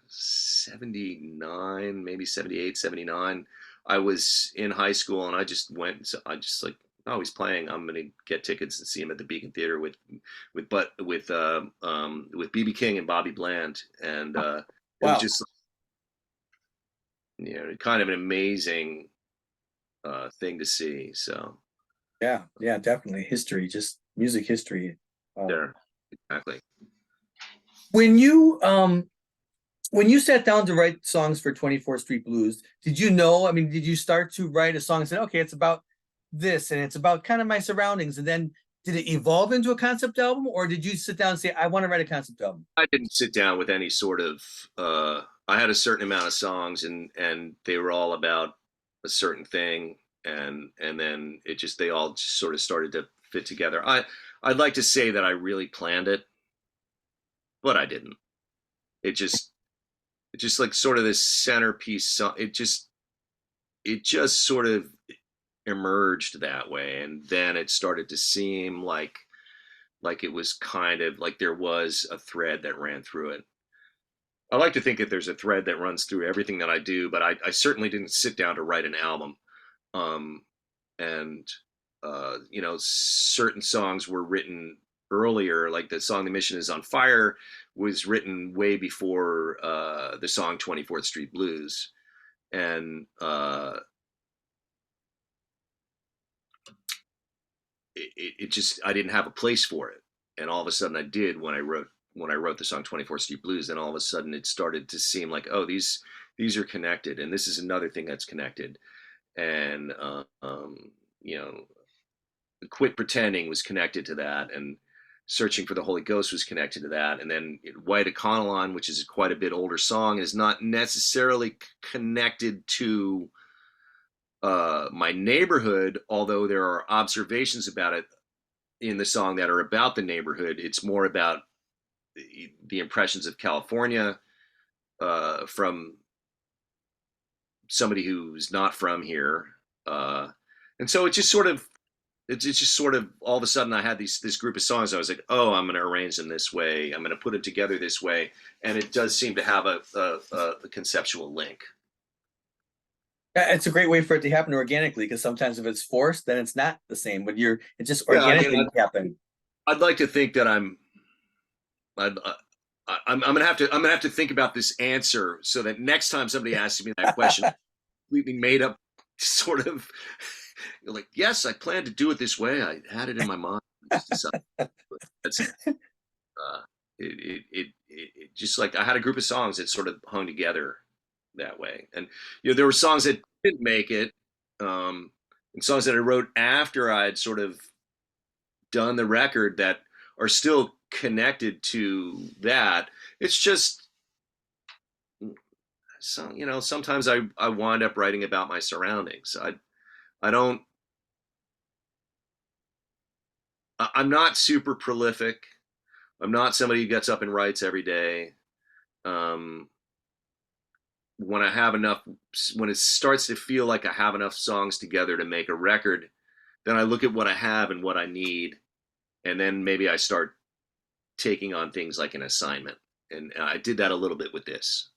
79, maybe 78, 79. I was in high school and I just went. So I just like, oh, he's playing. I'm gonna get tickets and see him at the Beacon Theater with BB King and Bobby Bland, and it was Wow. just kind of an amazing thing to see. So Yeah. Yeah. Definitely history, just music history. there, exactly. When you when you sat down to write songs for 24th Street Blues, did you know? I mean, did you start to write a song and say, okay, it's about this and it's about kind of my surroundings, and then did it evolve into a concept album, or did you sit down and say, I want to write a concept album? I didn't sit down with any sort of. I had a certain amount of songs, and they were all about a certain thing, and then they all just sort of started to fit together. I'd like to say that I really planned it, but I didn't. It just like sort of this centerpiece song. It just sort of emerged that way, and then it started to seem like it was kind of like there was a thread that ran through it. I like to think that there's a thread that runs through everything that I do, but I certainly didn't sit down to write an album. Um, and certain songs were written earlier, like the song "The Mission Is on Fire" was written way before the song "24th Street Blues," and it just I didn't have a place for it, and all of a sudden I did when I wrote the song "24th Street Blues." Then all of a sudden it started to seem like, oh, these are connected, and this is another thing that's connected, and you know, "Quit Pretending" was connected to that, and "Searching for the Holy Ghost" was connected to that, and then "White Econoline," which is quite a bit older song, is not necessarily connected to my neighborhood, although there are observations about it in the song that are about the neighborhood. It's more about the impressions of California from somebody who's not from here, and so it just sort of all of a sudden I had this group of songs. I was like, oh, I'm going to arrange them this way. I'm going to put them together this way, and it does seem to have a conceptual link. It's a great way for it to happen organically, because sometimes if it's forced, then it's not the same. But it just Yeah, I organically mean, happen. I'd like to think that I'd, I'm gonna have to think about this answer so that next time somebody asks me that question, completely made up sort of. You're like, yes, I planned to do it this way. I had it in my mind. I just decided. That's it. Just like I had a group of songs that sort of hung together that way, and there were songs that didn't make it, and songs that I wrote after I'd sort of done the record that are still connected to that. It's just sometimes I wind up writing about my surroundings. I don't I'm not super prolific. I'm not somebody who gets up and writes every day. Um, when I have enough, when it starts to feel like I have enough songs together to make a record, then I look at what I have and what I need, and then maybe I start taking on things like an assignment. And I did that a little bit with this,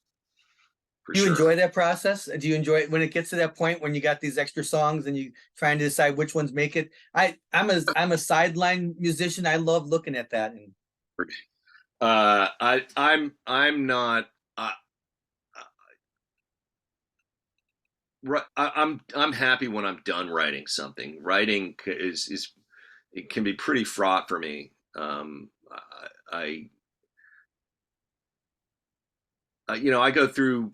for Do you sure. enjoy that process? Do you enjoy it when it gets to that point when you got these extra songs and you trying to decide which ones make it? I'm a sideline musician. I love looking at that. And I'm not. I'm happy when I'm done writing something. Writing is it can be pretty fraught for me. I I go through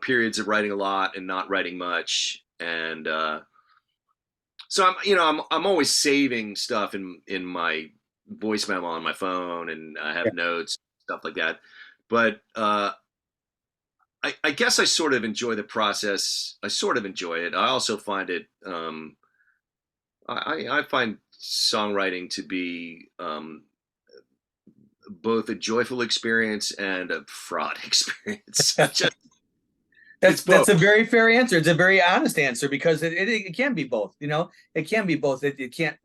periods of writing a lot and not writing much, and so I'm always saving stuff in my voice memo on my phone, and I yeah. have notes, stuff like that. But I guess I sort of enjoy the process. I sort of enjoy it. I also find it. I find songwriting to be both a joyful experience and a fraud experience. It's That's both. a very fair answer. It's a very honest answer, because it can be both. It can be both. It can't.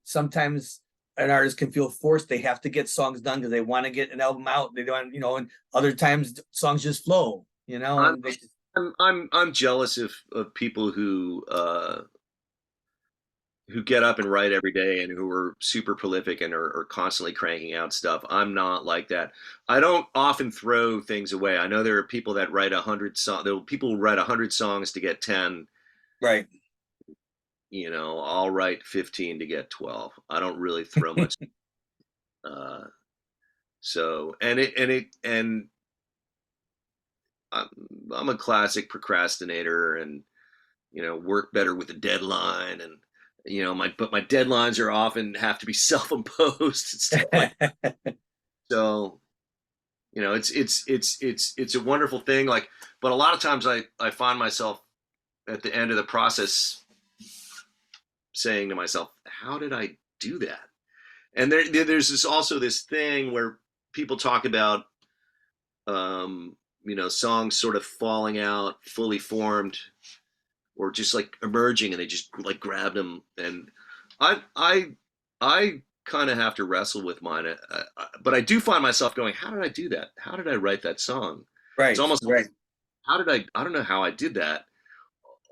Sometimes an artist can feel forced. They have to get songs done because they want to get an album out. They don't. And other times songs just flow. I'm And I'm jealous of people who get up and write every day and who are super prolific and are constantly cranking out stuff. I'm not like that. I don't often throw things away. I know there are people that write 100 songs. There are people who write 100 songs to get 10. right. I'll write 15 to get 12. I don't really throw much. Uh, so and I'm, I'm a classic procrastinator, and work better with a deadline, and but my deadlines are often have to be self-imposed and stuff like that. So, it's a wonderful thing. Like, but a lot of times I find myself at the end of the process saying to myself, how did I do that? And there's also this thing where people talk about, songs sort of falling out, fully formed, or just like emerging, and they just like grabbed them. And I kind of have to wrestle with mine, but I do find myself going, how did I do that? How did I write that song? It's Right, almost right. how did I don't know how I did that.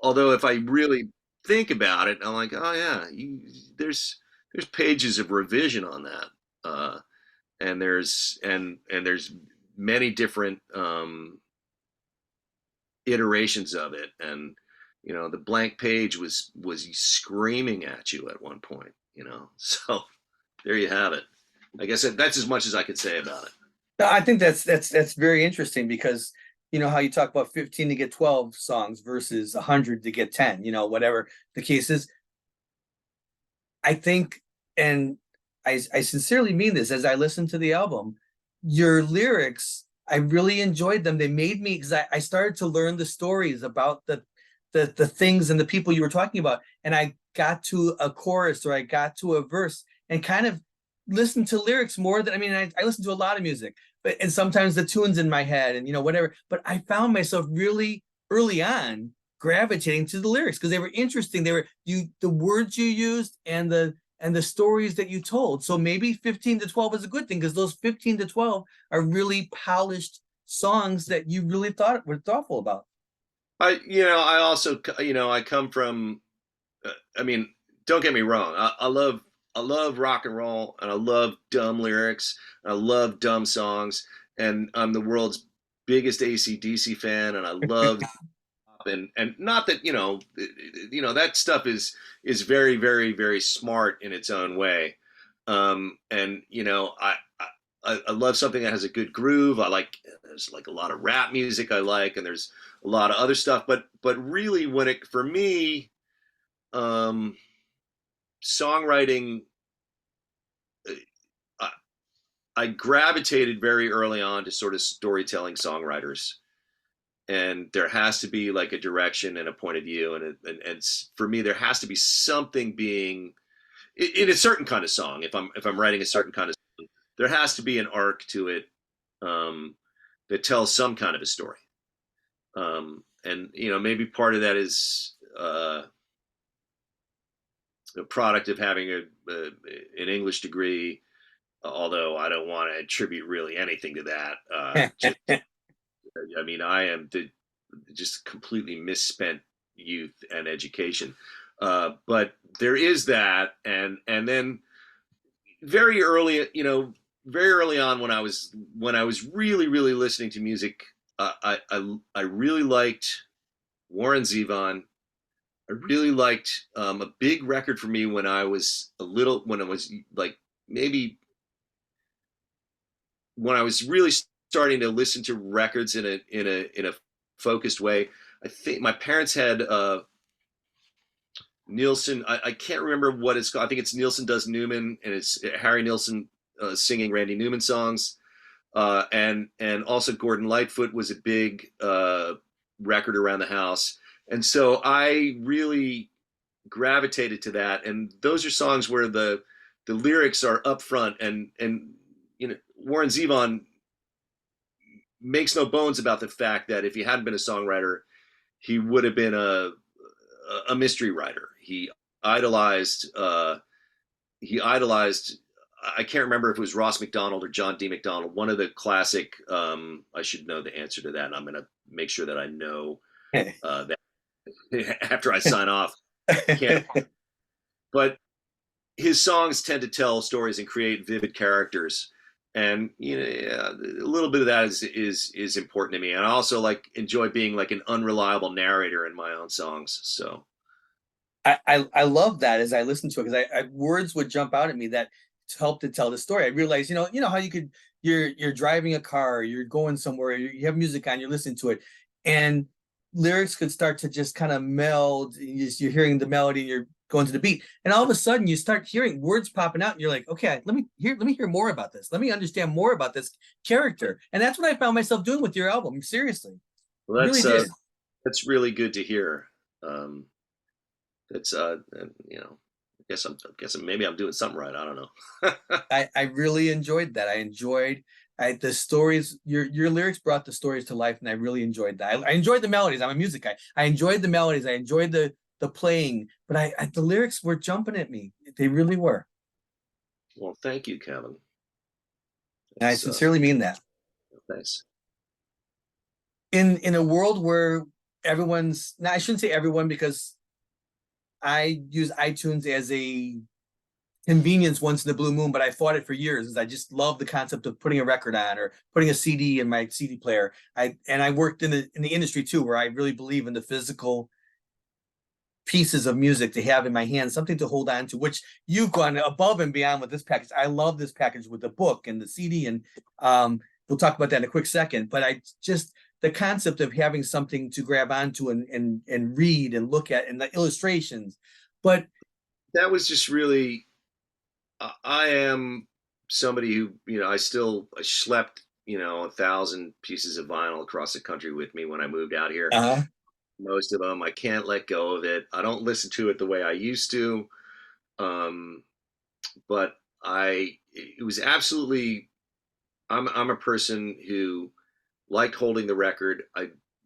Although if I really think about it, I'm like, oh yeah, there's pages of revision on that, and there's many different iterations of it, and the blank page was screaming at you at one point, so there you have it. I guess that's as much as I could say about it. No, I think that's very interesting because you know how you talk about 15 to get 12 songs versus 100 to get 10, whatever the case is. I think, and I sincerely mean this, as I listened to the album, your lyrics, I really enjoyed them. They made me, because I started to learn the stories about the things and the people you were talking about. And I got to a chorus or I got to a verse and kind of listened to lyrics more than, I listen to a lot of music, and sometimes the tunes in my head and whatever. But I found myself really early on gravitating to the lyrics because they were interesting. They were the words you used and the stories that you told. So maybe 15 to 12 is a good thing because those 15 to 12 are really polished songs that you really thought were thoughtful about. I also, I come from, I mean, don't get me wrong. I love rock and roll, and I love dumb lyrics. And I love dumb songs, and I'm the world's biggest AC/DC fan, and I love and not that that stuff is very very very smart in its own way, and I love something that has a good groove. There's like a lot of rap music I like, and there's a lot of other stuff, but really for me, um, songwriting, I, I gravitated very early on to sort of storytelling songwriters, and there has to be like a direction and a point of view, and for me there has to be something being in a certain kind of song. If I'm writing a certain kind of song, there has to be an arc to it, that tells some kind of a story, and maybe part of that is a product of having an English degree, although I don't want to attribute really anything to that. I am just completely misspent youth and education. But there is that, and then very early, very early on when I was really really listening to music, I really liked Warren Zevon. I really liked, a big record for me when I was like maybe when I was really starting to listen to records in a focused way. I think my parents had Nielsen. I can't remember what it's called. I think it's Nielsen Does Newman, and it's Harry Nilsson singing Randy Newman songs, and also Gordon Lightfoot was a big record around the house, and so I really gravitated to that. And those are songs where the lyrics are upfront, and Warren Zevon makes no bones about the fact that if he hadn't been a songwriter, he would have been a mystery writer. Idolized he idolized I can't remember if it was Ross McDonald or John D. McDonald, one of the classic, I should know the answer to that, and I'm going to make sure that I know that after I sign off. Can't, but his songs tend to tell stories and create vivid characters, and a little bit of that is important to me. And I also enjoy being like an unreliable narrator in my own songs. So I love that as I listen to it because words would jump out at me that help to tell the story. I realized, how you're driving a car, you're going somewhere, you have music on, you're listening to it, and lyrics could start to just kind of meld. You're hearing the melody, and going to the beat. And all of a sudden you start hearing words popping out and you're like, okay, let me hear more about this. Let me understand more about this character. And that's what I found myself doing with your album. Seriously. Well, Really did. that's really good to hear. That's you know, I guess maybe I'm doing something right. I don't know. I really enjoyed that. I enjoyed the stories. Your lyrics brought the stories to life, and I really enjoyed that. I enjoyed the melodies. I'm a music guy. I enjoyed the melodies. I enjoyed the playing, but the lyrics were jumping at me. They really were. Well, thank you, Kevin. And I sincerely mean that. Thanks. In a world where everyone's now, I shouldn't say everyone because I use iTunes as a convenience once in the blue moon, but I fought it for years. I just love the concept of putting a record on or putting a CD in my CD player. I worked in the industry too, where I really believe in the physical pieces of music to have in my hands, something to hold on to, which you've gone above and beyond with this package. I love this package with the book and the CD, and we'll talk about that in a quick second. But I just the concept of having something to grab onto and read and look at, and the illustrations. But that was just really. I am somebody who, I schlepped, 1,000 pieces of vinyl across the country with me when I moved out here. Most of them, I can't let go of it. I don't listen to it the way I used to. But it was absolutely, I'm a person who liked holding the record.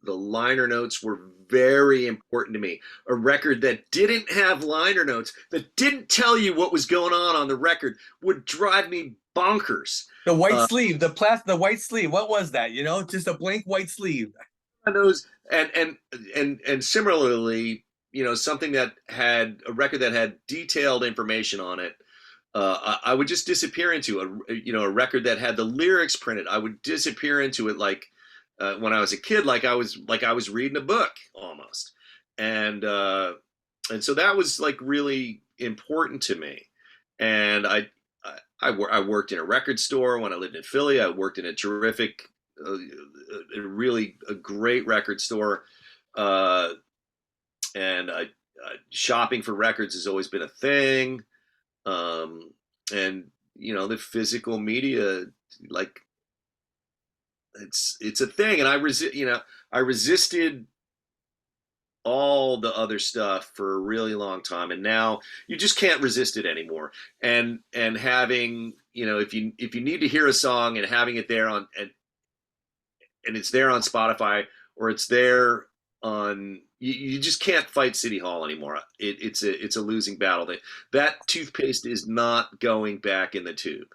The liner notes were very important to me. A record that didn't have liner notes, that didn't tell you what was going on the record, would drive me bonkers. The white sleeve, the white sleeve. What was that? Just a blank white sleeve. Those and similarly, something that had a record that had detailed information on it. I would just disappear into a record that had the lyrics printed. I would disappear into it like. When I was a kid, like I was reading a book almost, and so that was like really important to me. And I worked in a record store when I lived in Philly. I worked in a terrific, a great record store, and shopping for records has always been a thing. And the physical media, like. It's a thing, and I resisted all the other stuff for a really long time, and now you just can't resist it anymore. And having, if you need to hear a song and having it there and it's there on Spotify, or it's there on, you just can't fight City Hall anymore. It's a losing battle. That toothpaste is not going back in the tube.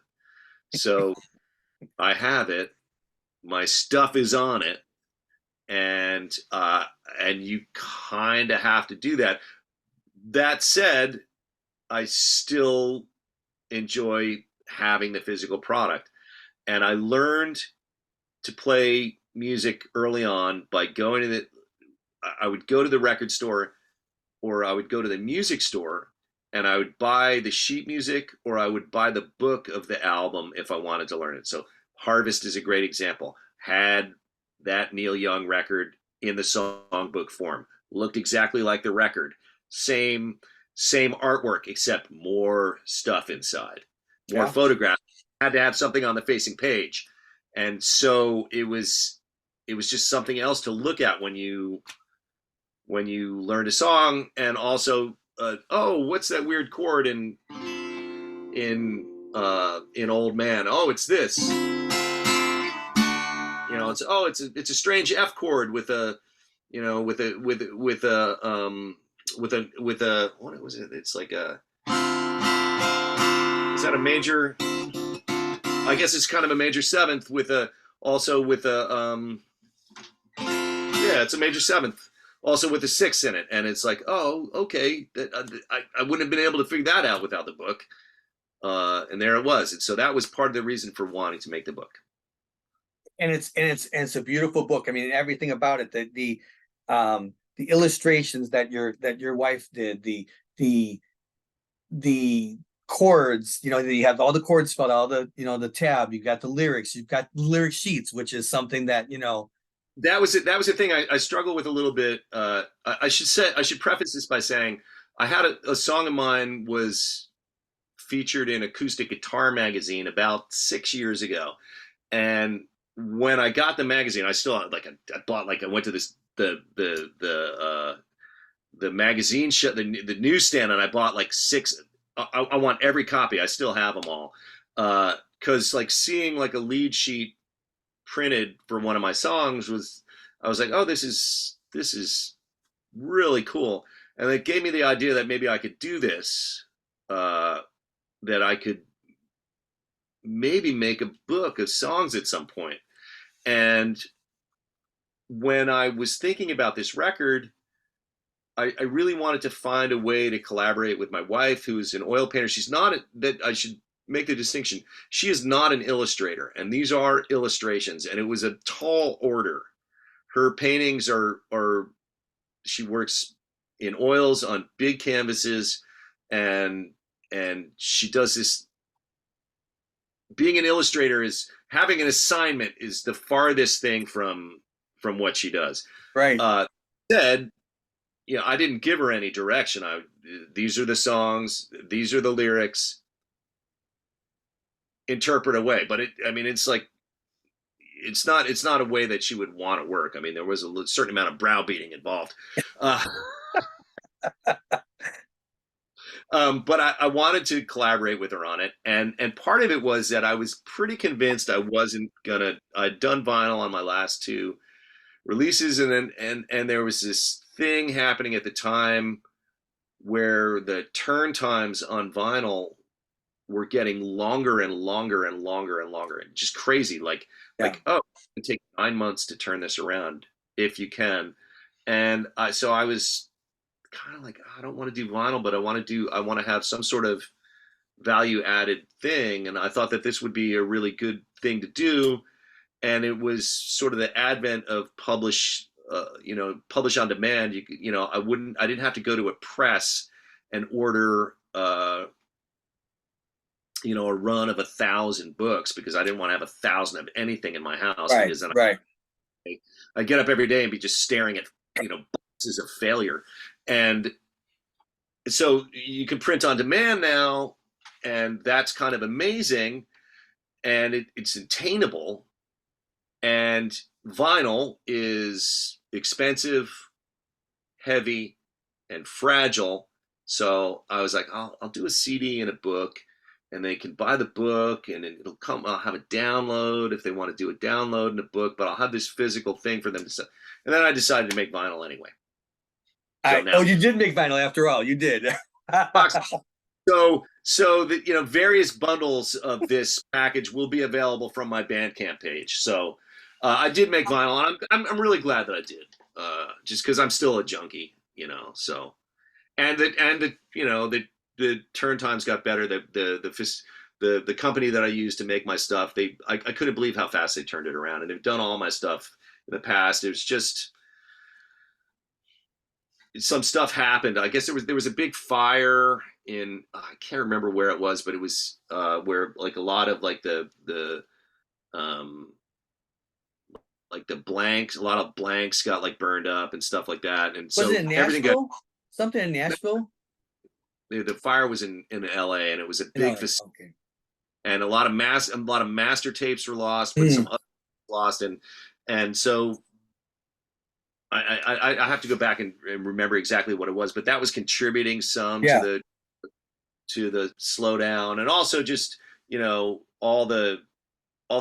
So I have it. My stuff is on it, and you kind of have to do that. That said, I still enjoy having the physical product, and I learned to play music early on by going to I would go to the record store, or I would go to the music store, and I would buy the sheet music, or I would buy the book of the album if I wanted to learn it. So Harvest is a great example. Had that Neil Young record in the songbook form. Looked exactly like the record. Same artwork, except more stuff inside. More photographs. Had to have something on the facing page. And so it was just something else to look at when you learned a song. And also, what's that weird chord in Old Man? Oh, it's this. It's a strange F chord with a what was it? It's like is that a major? I guess it's kind of a major seventh it's a major seventh also with a sixth in it, and it's like, oh, okay, I wouldn't have been able to figure that out without the book, and there it was, and so that was part of the reason for wanting to make the book. And it's a beautiful book. I mean, everything about it, the illustrations that your wife did, the chords, you have all the chords spelled out, the tab, you've got the lyrics, you've got lyric sheets, which is something that, that was the thing I struggle with a little bit. I should preface this by saying I had a song of mine was featured in Acoustic Guitar magazine about 6 years ago, and when I got the magazine, I still like I bought like I went to this the magazine show the newsstand, and I bought like six. I want every copy. I still have them all because like seeing like a lead sheet printed for one of my songs was I was like, oh, this is really cool, and it gave me the idea that maybe I could do this, that I could maybe make a book of songs at some point. And when I was thinking about this record, I really wanted to find a way to collaborate with my wife, who is an oil painter. She's not that I should make the distinction. She is not an illustrator, and these are illustrations, and it was a tall order. Her paintings are she works in oils on big canvases, and she does this. Being an illustrator is having an assignment is the farthest thing from what she does. Right. Said, I didn't give her any direction. These are the songs, these are the lyrics. Interpret away, but it's like it's not a way that she would want to work. I mean, there was a certain amount of browbeating involved. But I wanted to collaborate with her on it, and part of it was that I was pretty convinced I wasn't gonna. I'd done vinyl on my last two releases, and there was this thing happening at the time where the turn times on vinyl were getting longer and longer and longer and longer, and just crazy. Like oh, it can take 9 months to turn this around if you can, and so I was kind of like, I don't want to do vinyl, but I want to have some sort of value added thing. And I thought that this would be a really good thing to do. And it was sort of the advent of publish on demand. I didn't have to go to a press and order, a run of 1,000 books, because I didn't want to have 1,000 of anything in my house. Right. Because then Right. I get up every day and be just staring at, boxes of failure. And so you can print on demand now, and that's kind of amazing, and it's attainable. And vinyl is expensive, heavy, and fragile. So I was like, I'll do a CD and a book, and they can buy the book, and it'll come. I'll have a download if they want to do a download in a book, but I'll have this physical thing for them to sell. And then I decided to make vinyl anyway. You did make vinyl after all. You did. So the various bundles of this package will be available from my Bandcamp page. So I did make vinyl, and I'm really glad that I did. Just because I'm still a junkie, So, and the turn times got better. The company that I used to make my stuff, I couldn't believe how fast they turned it around, and they've done all my stuff in the past. It was just. Some stuff happened. I guess there was a big fire in, I can't remember where it was, but it was where like a lot of like the blanks, a lot of blanks got like burned up and stuff like that. And so was it in Nashville? Something in Nashville? The fire was in LA, and it was a big facility. Okay. And a lot of master tapes were lost, but some others lost, and so I have to go back and remember exactly what it was, but that was contributing some to the slowdown, and also just all the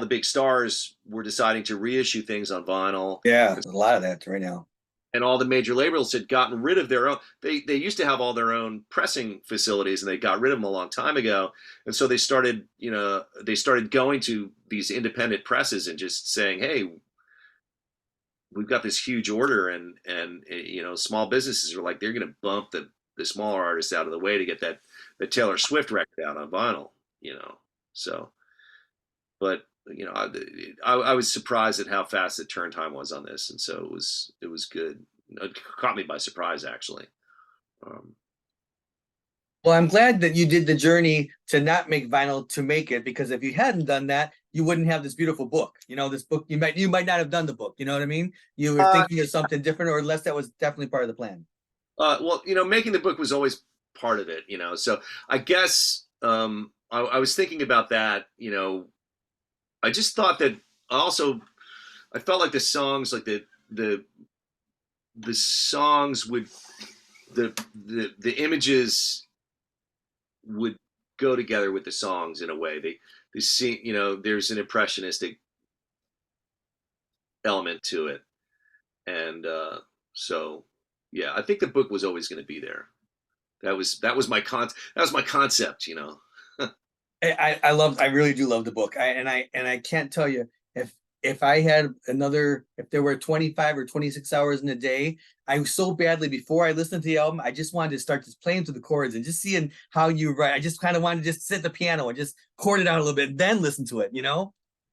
big stars were deciding to reissue things on vinyl. Yeah, there's a lot of that right now. And all the major labels had gotten rid of their own. They used to have all their own pressing facilities, and they got rid of them a long time ago. And so they started going to these independent presses and just saying, hey, we've got this huge order, and small businesses are like, they're going to bump the smaller artists out of the way to get the Taylor Swift record out on vinyl, So, but I was surprised at how fast the turn time was on this, and so it was good. It caught me by surprise, actually. Well, I'm glad that you did the journey to not make vinyl to make it, because if you hadn't done that, you wouldn't have this beautiful book. This book, you might not have done the book. You know what I mean? You were thinking of something different, or unless that was definitely part of the plan. Well, making the book was always part of it, So I guess I was thinking about that. I just thought that also I felt like the songs, like the the songs would the images would go together with the songs in a way. They see, there's an impressionistic element to it, and so yeah, I think the book was always going to be there. That was my concept. I really do love the book. I can't tell you if I had if there were 25 or 26 hours in a day, I so badly before I listened to the album, I just wanted to start just playing through the chords and just seeing how you write. I just kind of wanted to just sit at the piano and just chord it out a little bit, then listen to it.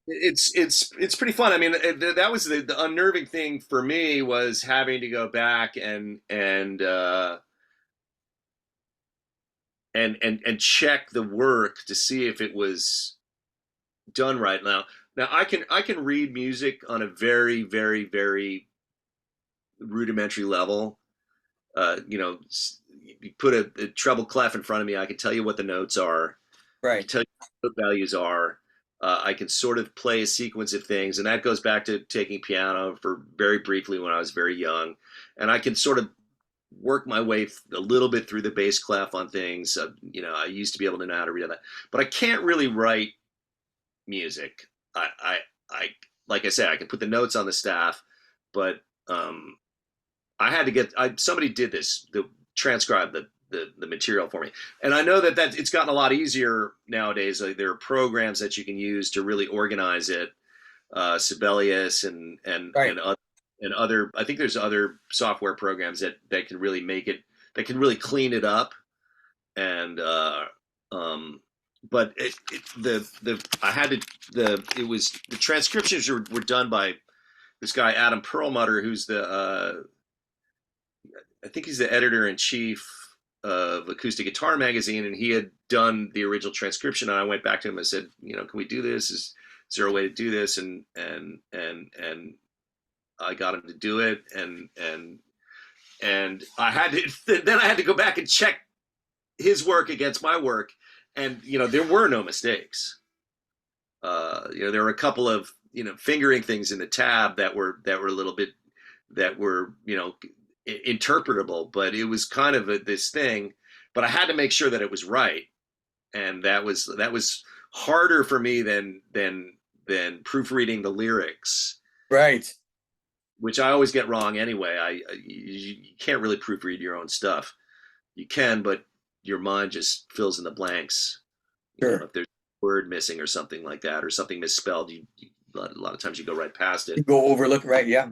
It's pretty fun. I mean, that was the unnerving thing for me, was having to go back and check the work to see if it was done right. Now I can read music on a very, very, very rudimentary level. You put a treble clef in front of me, I can tell you what the notes are. I can Right. tell you what the values are. I can sort of play a sequence of things, and that goes back to taking piano for very briefly when I was very young. And I can sort of work my way a little bit through the bass clef on things. I used to be able to know how to read that, but I can't really write music. I like I said, I can put the notes on the staff, but I had to somebody did this, transcribe the material for me. And I know that it's gotten a lot easier nowadays. Like, there are programs that you can use to really organize it. Sibelius Right. and other, I think there's other software programs that can really that can really clean it up. And, but I had to, the transcriptions were done by this guy, Adam Perlmutter, who's I think he's the editor in chief of Acoustic Guitar Magazine, and he had done the original transcription. And I went back to him and said, can we do this? Is there a way to do this? And I got him to do it, and I had to then I had to go back and check his work against my work, and there were no mistakes. There were a couple of fingering things in the tab that were a little bit, that were interpretable, but it was kind of this thing. But I had to make sure that it was right, and that was harder for me than proofreading the lyrics, Right. which I always get wrong anyway. You can't really proofread your own stuff. You can, but your mind just fills in the blanks. Sure. If there's a word missing or something like that, or something misspelled, a lot of times you go right past it. You go overlook. Right. Yeah.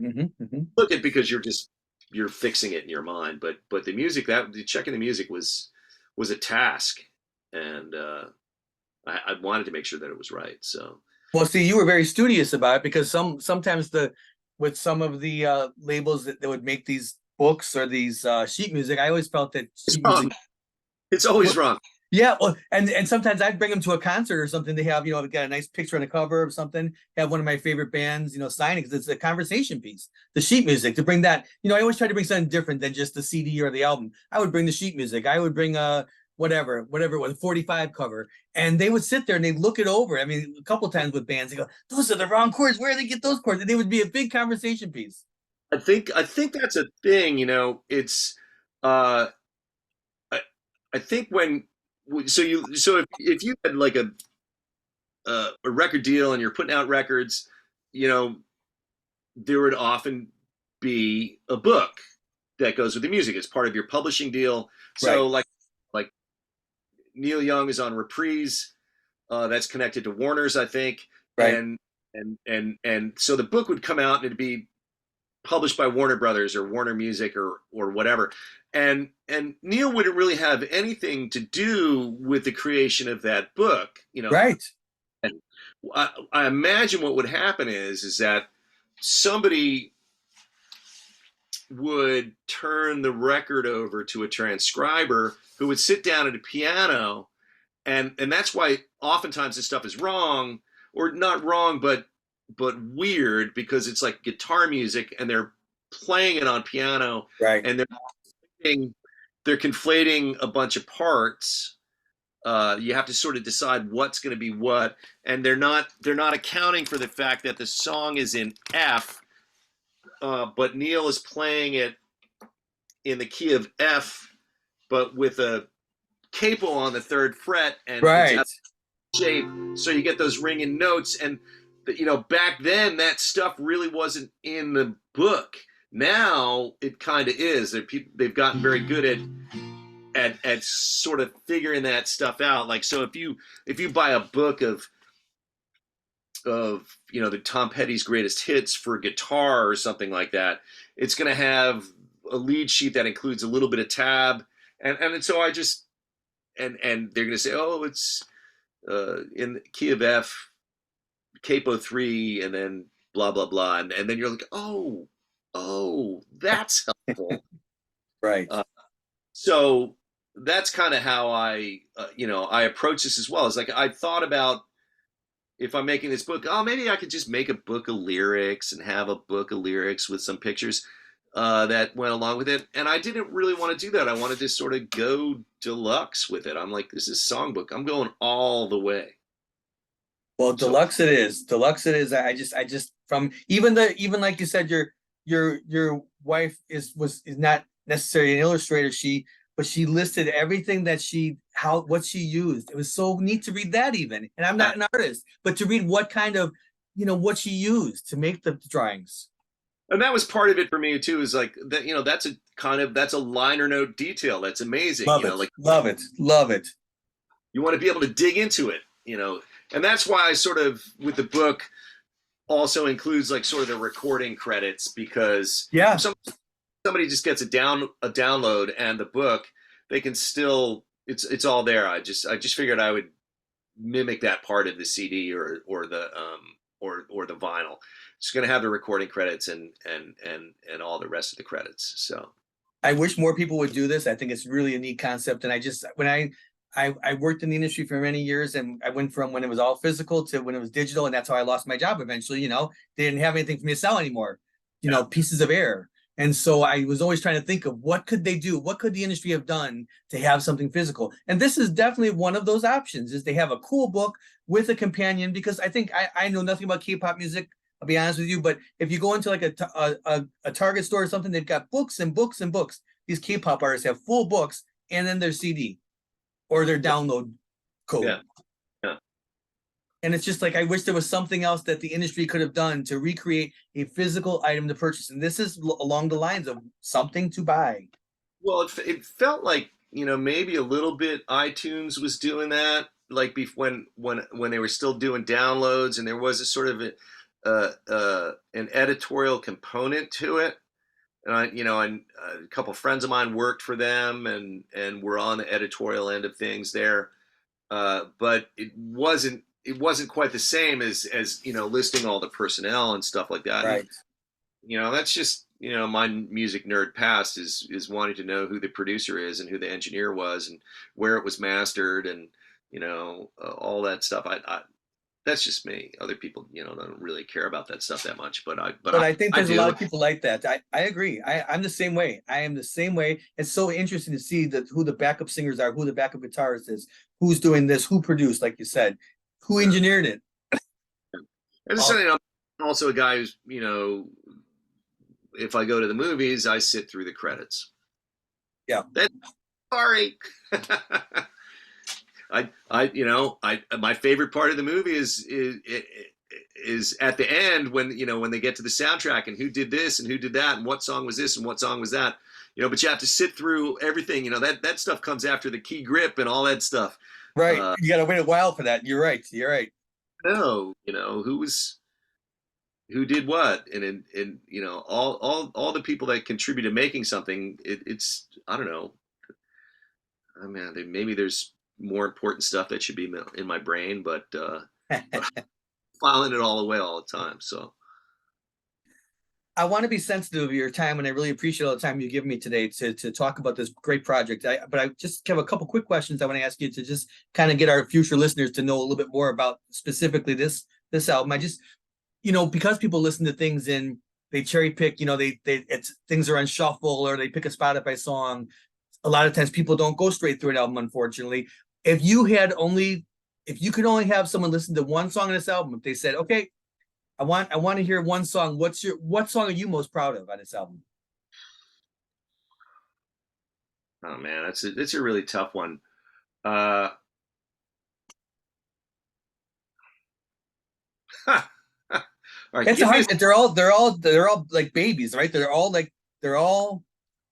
Look at, because you're fixing it in your mind. But the music, checking the music was a task, and I wanted to make sure that it was right. So Well, see, you were very studious about it, because sometimes with some of the labels that would make these books or these sheet music, I always felt that it's sheet wrong. music. It's always wrong. Yeah, well, and sometimes I'd bring them to a concert or something. They have, got a nice picture on the cover of something. Have one of my favorite bands, signing, because it's a conversation piece. The sheet music, to bring that, I always try to bring something different than just the CD or the album. I would bring the sheet music. I would bring whatever it was, 45 cover, and they would sit there and they'd look it over. I mean, a couple times with bands, they go, "Those are the wrong chords. Where do they get those chords?" And they would be a big conversation piece. I think that's a thing. It's uh, I, I think if you had like a record deal and you're putting out records, you know, there would often be a book that goes with the music. It's part of your publishing deal. Right, So like Neil Young is on Reprise, that's connected to Warner's, I think, right, and so the book would come out and it'd be published by Warner Brothers or Warner Music or whatever. And Neil wouldn't really have anything to do with the creation of that book, right, And I imagine what would happen is that somebody would turn the record over to a transcriber who would sit down at a piano, and that's why oftentimes this stuff is wrong, or not wrong, but weird, because it's like guitar music and they're playing it on piano, right. and they're they're conflating a bunch of parts. You have to sort of decide what's going to be what, and they're not accounting for the fact that the song is in F, but Neil is playing it in the key of F, but with a capo on the third fret, and it's Right. out of shape, so you get those ringing notes. And back then that stuff really wasn't in the book. Now it kind of is. They've gotten very good at sort of figuring that stuff out. Like, so if you buy a book of the Tom Petty's greatest hits for guitar or something like that, it's going to have a lead sheet that includes a little bit of tab, and so I just and they're going to say, oh, it's in the key of F, capo 3, and then blah blah blah, and then you're like, oh, that's helpful. Right. So that's kind of how I approach this as well. It's like, I thought about, if I'm making this book, oh, maybe I could just make a book of lyrics and have a book of lyrics with some pictures that went along with it. And I didn't really want to do that. I wanted to sort of go deluxe with it. I'm like, this is songbook. I'm going all the way. Well, deluxe it is. Deluxe it is. I just from even like you said, your wife is not necessarily an illustrator. But she listed everything that what she used. It was so neat to read that even. And I'm not an artist, but to read what kind of, what she used to make the drawings. And that was part of it for me too, is like that, that's a liner note detail. That's amazing. Love it. Love it. You want to be able to dig into it, and that's why I sort of, with the book, also includes like sort of the recording credits, because somebody just gets a download, and the book, they can still, it's all there. I just figured I would mimic that part of the CD or the vinyl. It's going to have the recording credits and all the rest of the credits. So I wish more people would do this. I think it's really a neat concept. And I worked in the industry for many years, and I went from when it was all physical to when it was digital, and that's how I lost my job eventually. They didn't have anything for me to sell anymore, pieces of air. And so I was always trying to think of what could they do? What could the industry have done to have something physical? And this is definitely one of those options, is they have a cool book with a companion, because I think I know nothing about K-pop music, I'll be honest with you, but if you go into like a Target store or something, they've got books and books and books. These K-pop artists have full books and then their CD or their download code. Yeah. And it's just like, I wish there was something else that the industry could have done to recreate a physical item to purchase. And this is along the lines of something to buy. Well, it felt like, maybe a little bit iTunes was doing that, like when they were still doing downloads, and there was a sort of an editorial component to it. And a couple of friends of mine worked for them, and were on the editorial end of things there. But it wasn't quite the same as listing all the personnel and stuff like that. Right. And, that's just, my music nerd past is wanting to know who the producer is and who the engineer was and where it was mastered, and, all that stuff. That's just me. Other people, don't really care about that stuff that much. But I think there's a lot of people like that. I agree. I'm the same way. I am the same way. It's so interesting to see who the backup singers are, who the backup guitarist is, who's doing this, who produced, like you said, who engineered it. And I'm also a guy who's, if I go to the movies, I sit through the credits. Yeah. Sorry. My favorite part of the movie is at the end, when they get to the soundtrack and who did this and who did that and what song was this and what song was that, but you have to sit through everything. That stuff comes after the key grip and all that stuff. Right. You got to wait a while for that. You're right. No, who did what, and all the people that contribute to making something. It's I don't know. I mean, maybe there's more important stuff that should be in my brain, but filing it all away all the time. So I want to be sensitive of your time, and I really appreciate all the time you give me today to talk about this great project. But I just have a couple quick questions I want to ask you to just kind of get our future listeners to know a little bit more about specifically this album. I just, because people listen to things in they cherry pick, it's things are on shuffle or they pick a Spotify song. A lot of times people don't go straight through an album, unfortunately. If you could only have someone listen to one song on this album, if they said, okay, I want to hear one song, what song are you most proud of on this album? Oh man, that's a really tough one. Uh, all right, It's a hard. They're all like babies, right? They're all.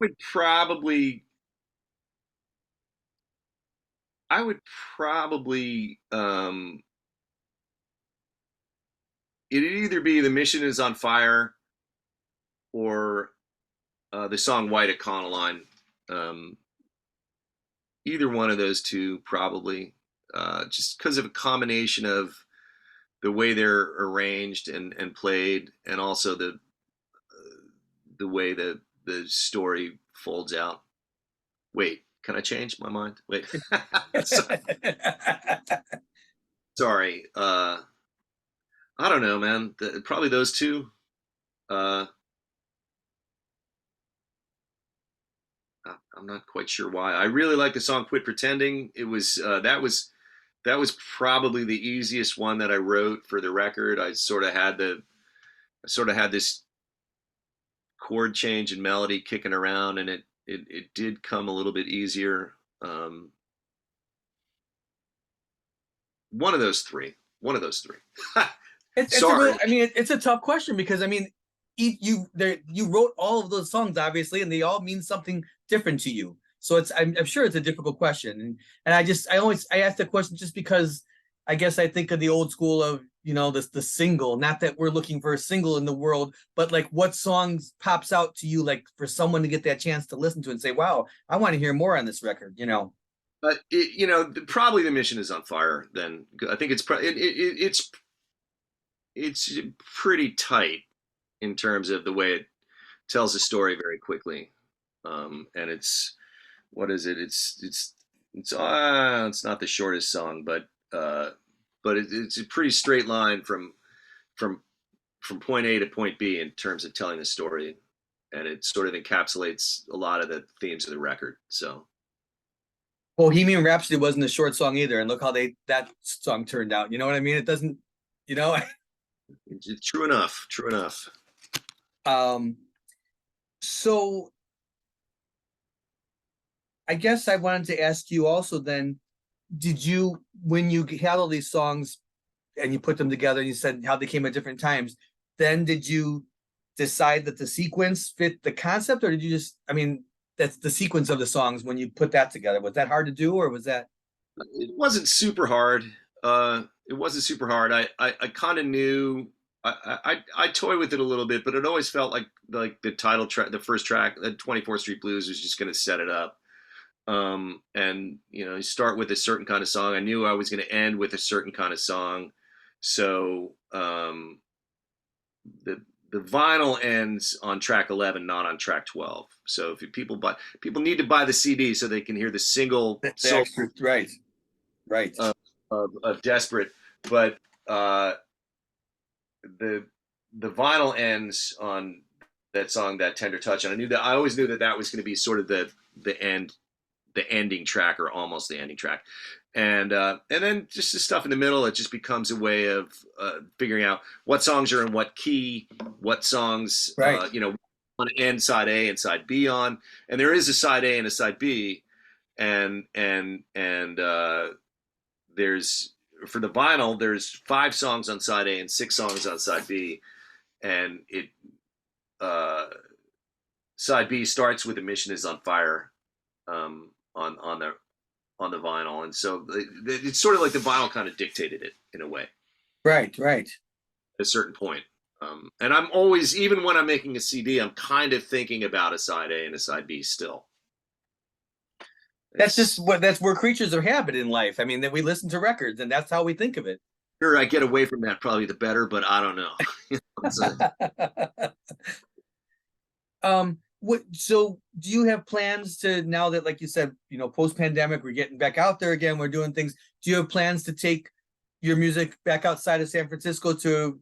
would probably I would probably it'd either be The Mission Is on Fire or the song White at Econoline. Um, Either one of those two probably, just because of a combination of the way they're arranged and played, and also the way the story folds out. Wait, can I change my mind? Wait, sorry. I don't know, man. Probably those two. Uh, I'm not quite sure why. I really like the song "Quit Pretending." It was that was probably the easiest one that I wrote for the record. I sort of had this chord change and melody kicking around, and it did come a little bit easier. One of those three. One of those three. Sorry. It's a tough question because you wrote all of those songs obviously, and they all mean something different to you. So I'm sure it's a difficult question, and I ask the question just because I guess I think of the old school of the single. Not that we're looking for a single in the world, but like what songs pops out to you, like for someone to get that chance to listen to and say, "Wow, I want to hear more on this record." But probably The Mission Is on Fire. Then I think it's pretty tight in terms of the way it tells a story very quickly, and it's what is it? It's not the shortest song, but it's a pretty straight line from point A to point B in terms of telling the story, and it sort of encapsulates a lot of the themes of the record. So. Bohemian Rhapsody wasn't a short song either, and look how that song turned out. You know what I mean? It doesn't, you know. It's true enough. True enough. So I guess I wanted to ask you also then, when you had all these songs and you put them together and you said how they came at different times, then did you decide that the sequence fit the concept, or did you that's the sequence of the songs when you put that together? Was that hard to do, or was that? It wasn't super hard. It wasn't super hard. I kind of knew. I toy with it a little bit, but it always felt like the title track, the first track, the 24th Street Blues, was just going to set it up. And you start with a certain kind of song. I knew I was going to end with a certain kind of song, so the vinyl ends on track 11, not on track 12. So if people need to buy the CD so they can hear the single Extra, right of Desperate, but the vinyl ends on that song, That Tender Touch, and I always knew that was going to be sort of the ending track, or almost the ending track, and then just the stuff in the middle. It just becomes a way of figuring out what songs are in what key, what songs on end side A and side B on, and there is a side A and a side B, and there's, for the vinyl, there's 5 songs on side A and 6 songs on side B, and side B starts with "The Mission Is on Fire" on the vinyl, and so it's sort of like the vinyl kind of dictated it in a way. Right. At a certain point. And I'm always, even when I'm making a CD, I'm kind of thinking about a side A and a side B still. That's we're creatures of habit in life. I mean, that we listen to records and that's how we think of it. Sure, I get away from that probably the better, but I don't know. So do you have plans to, now that, like you said, post-pandemic, we're getting back out there again, we're doing things. Do you have plans to take your music back outside of San Francisco to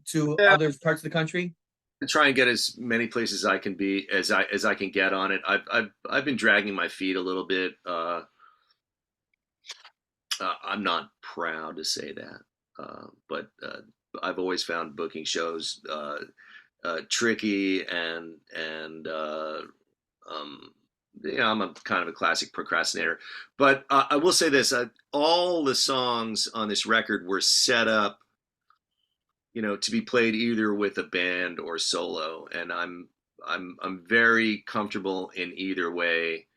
other parts of the country? I try and get as many places I can be as I can get on it. I've been dragging my feet a little bit. I'm not proud to say that, but I've always found booking shows tricky, and um, I'm a kind of a classic procrastinator. But I will say this: all the songs on this record were set up, to be played either with a band or solo, and I'm very comfortable in either way,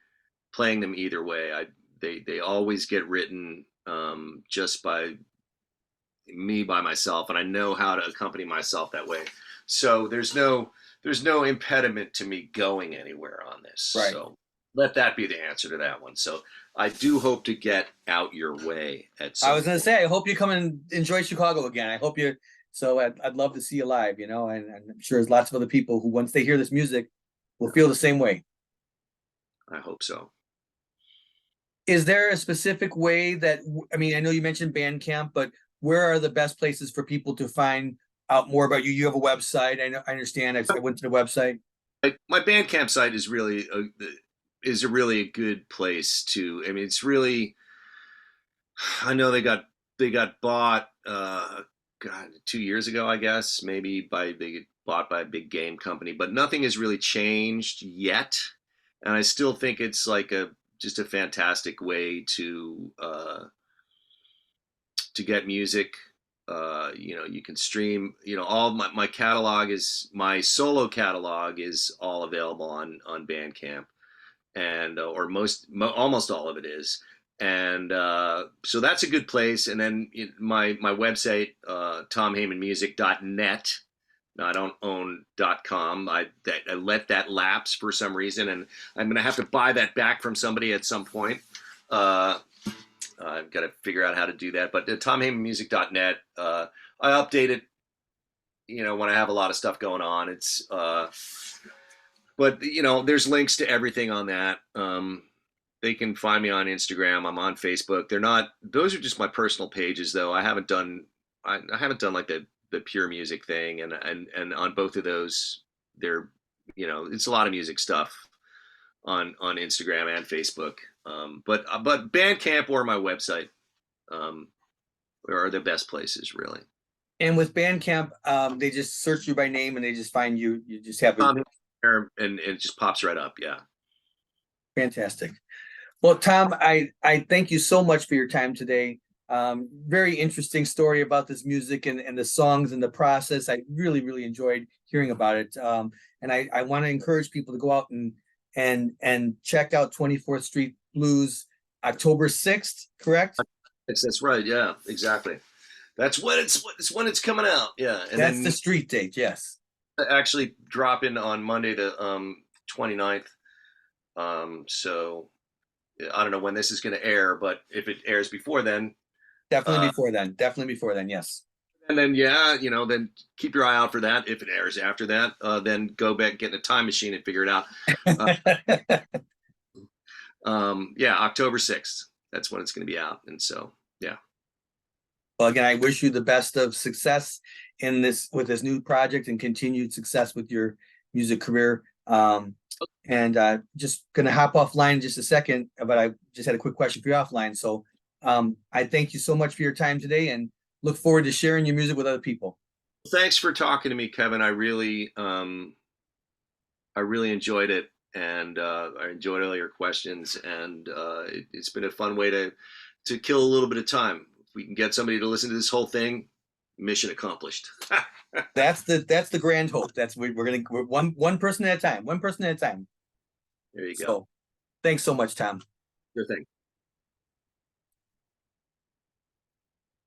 playing them either way. They always get written just by me by myself, and I know how to accompany myself that way. So there's no impediment to me going anywhere on this. Right. So let that be the answer to that one. So I do hope to get out your way at some I was going to point. say, I hope you come and enjoy Chicago again. I hope you. So I'd love to see you live, and I'm sure there's lots of other people who, once they hear this music, will feel the same way. I hope so. Is there a specific way that, I mean, I know you mentioned Bandcamp, but where are the best places for people to find out more about you? You have a website. I know, I understand. I went to the website. My Bandcamp site is really a really good place to. I mean, it's really. I know they got bought. God, 2 years ago, I guess, maybe they get bought by a big game company, but nothing has really changed yet. And I still think it's like just a fantastic way to get music. You can stream. All my catalog my solo catalog is all available on Bandcamp, and or almost all of it is. And so that's a good place. And then my website, tomheymanmusic.net. No, I don't own .com. I let that lapse for some reason, and I'm going to have to buy that back from somebody at some point. I've got to figure out how to do that. But tomheymanmusic.net, I update it, when I have a lot of stuff going on. But there's links to everything on that. They can find me on Instagram. I'm on Facebook. Those are just my personal pages, though. I haven't done like the pure music thing, and on both of those, it's a lot of music stuff on Instagram and Facebook. But Bandcamp or my website are the best places, really. And with Bandcamp, they just search you by name and they just find you. You just have and it just pops right up. Yeah. Fantastic. Well, Tom, I thank you so much for your time today. Very interesting story about this music and the songs and the process. I really, really enjoyed hearing about it. And I want to encourage people to go out and check out 24th Street Blues October 6th, correct? That's right. Yeah, exactly. That's when it's coming out. Yeah. And that's the street date. Yes. Actually dropping on Monday the 29th. So I don't know when this is going to air, but if it airs before then, definitely before then, yes. And then then keep your eye out for that. If it airs after that, then go back, get in a time machine and figure it out. October 6th. That's when it's going to be out. And so, yeah. Well, again, I wish you the best of success with this new project and continued success with your music career. And just going to hop offline in just a second, but I just had a quick question for you offline. So I thank you so much for your time today and look forward to sharing your music with other people. Thanks for talking to me, Kevin. I really enjoyed it, and I enjoyed all your questions, and it's been a fun way to kill a little bit of time. If we can get somebody to listen to this whole thing, mission accomplished. That's the grand hope. We're one person at a time. One person at a time. There you go. So, thanks so much, Tom. Sure thing.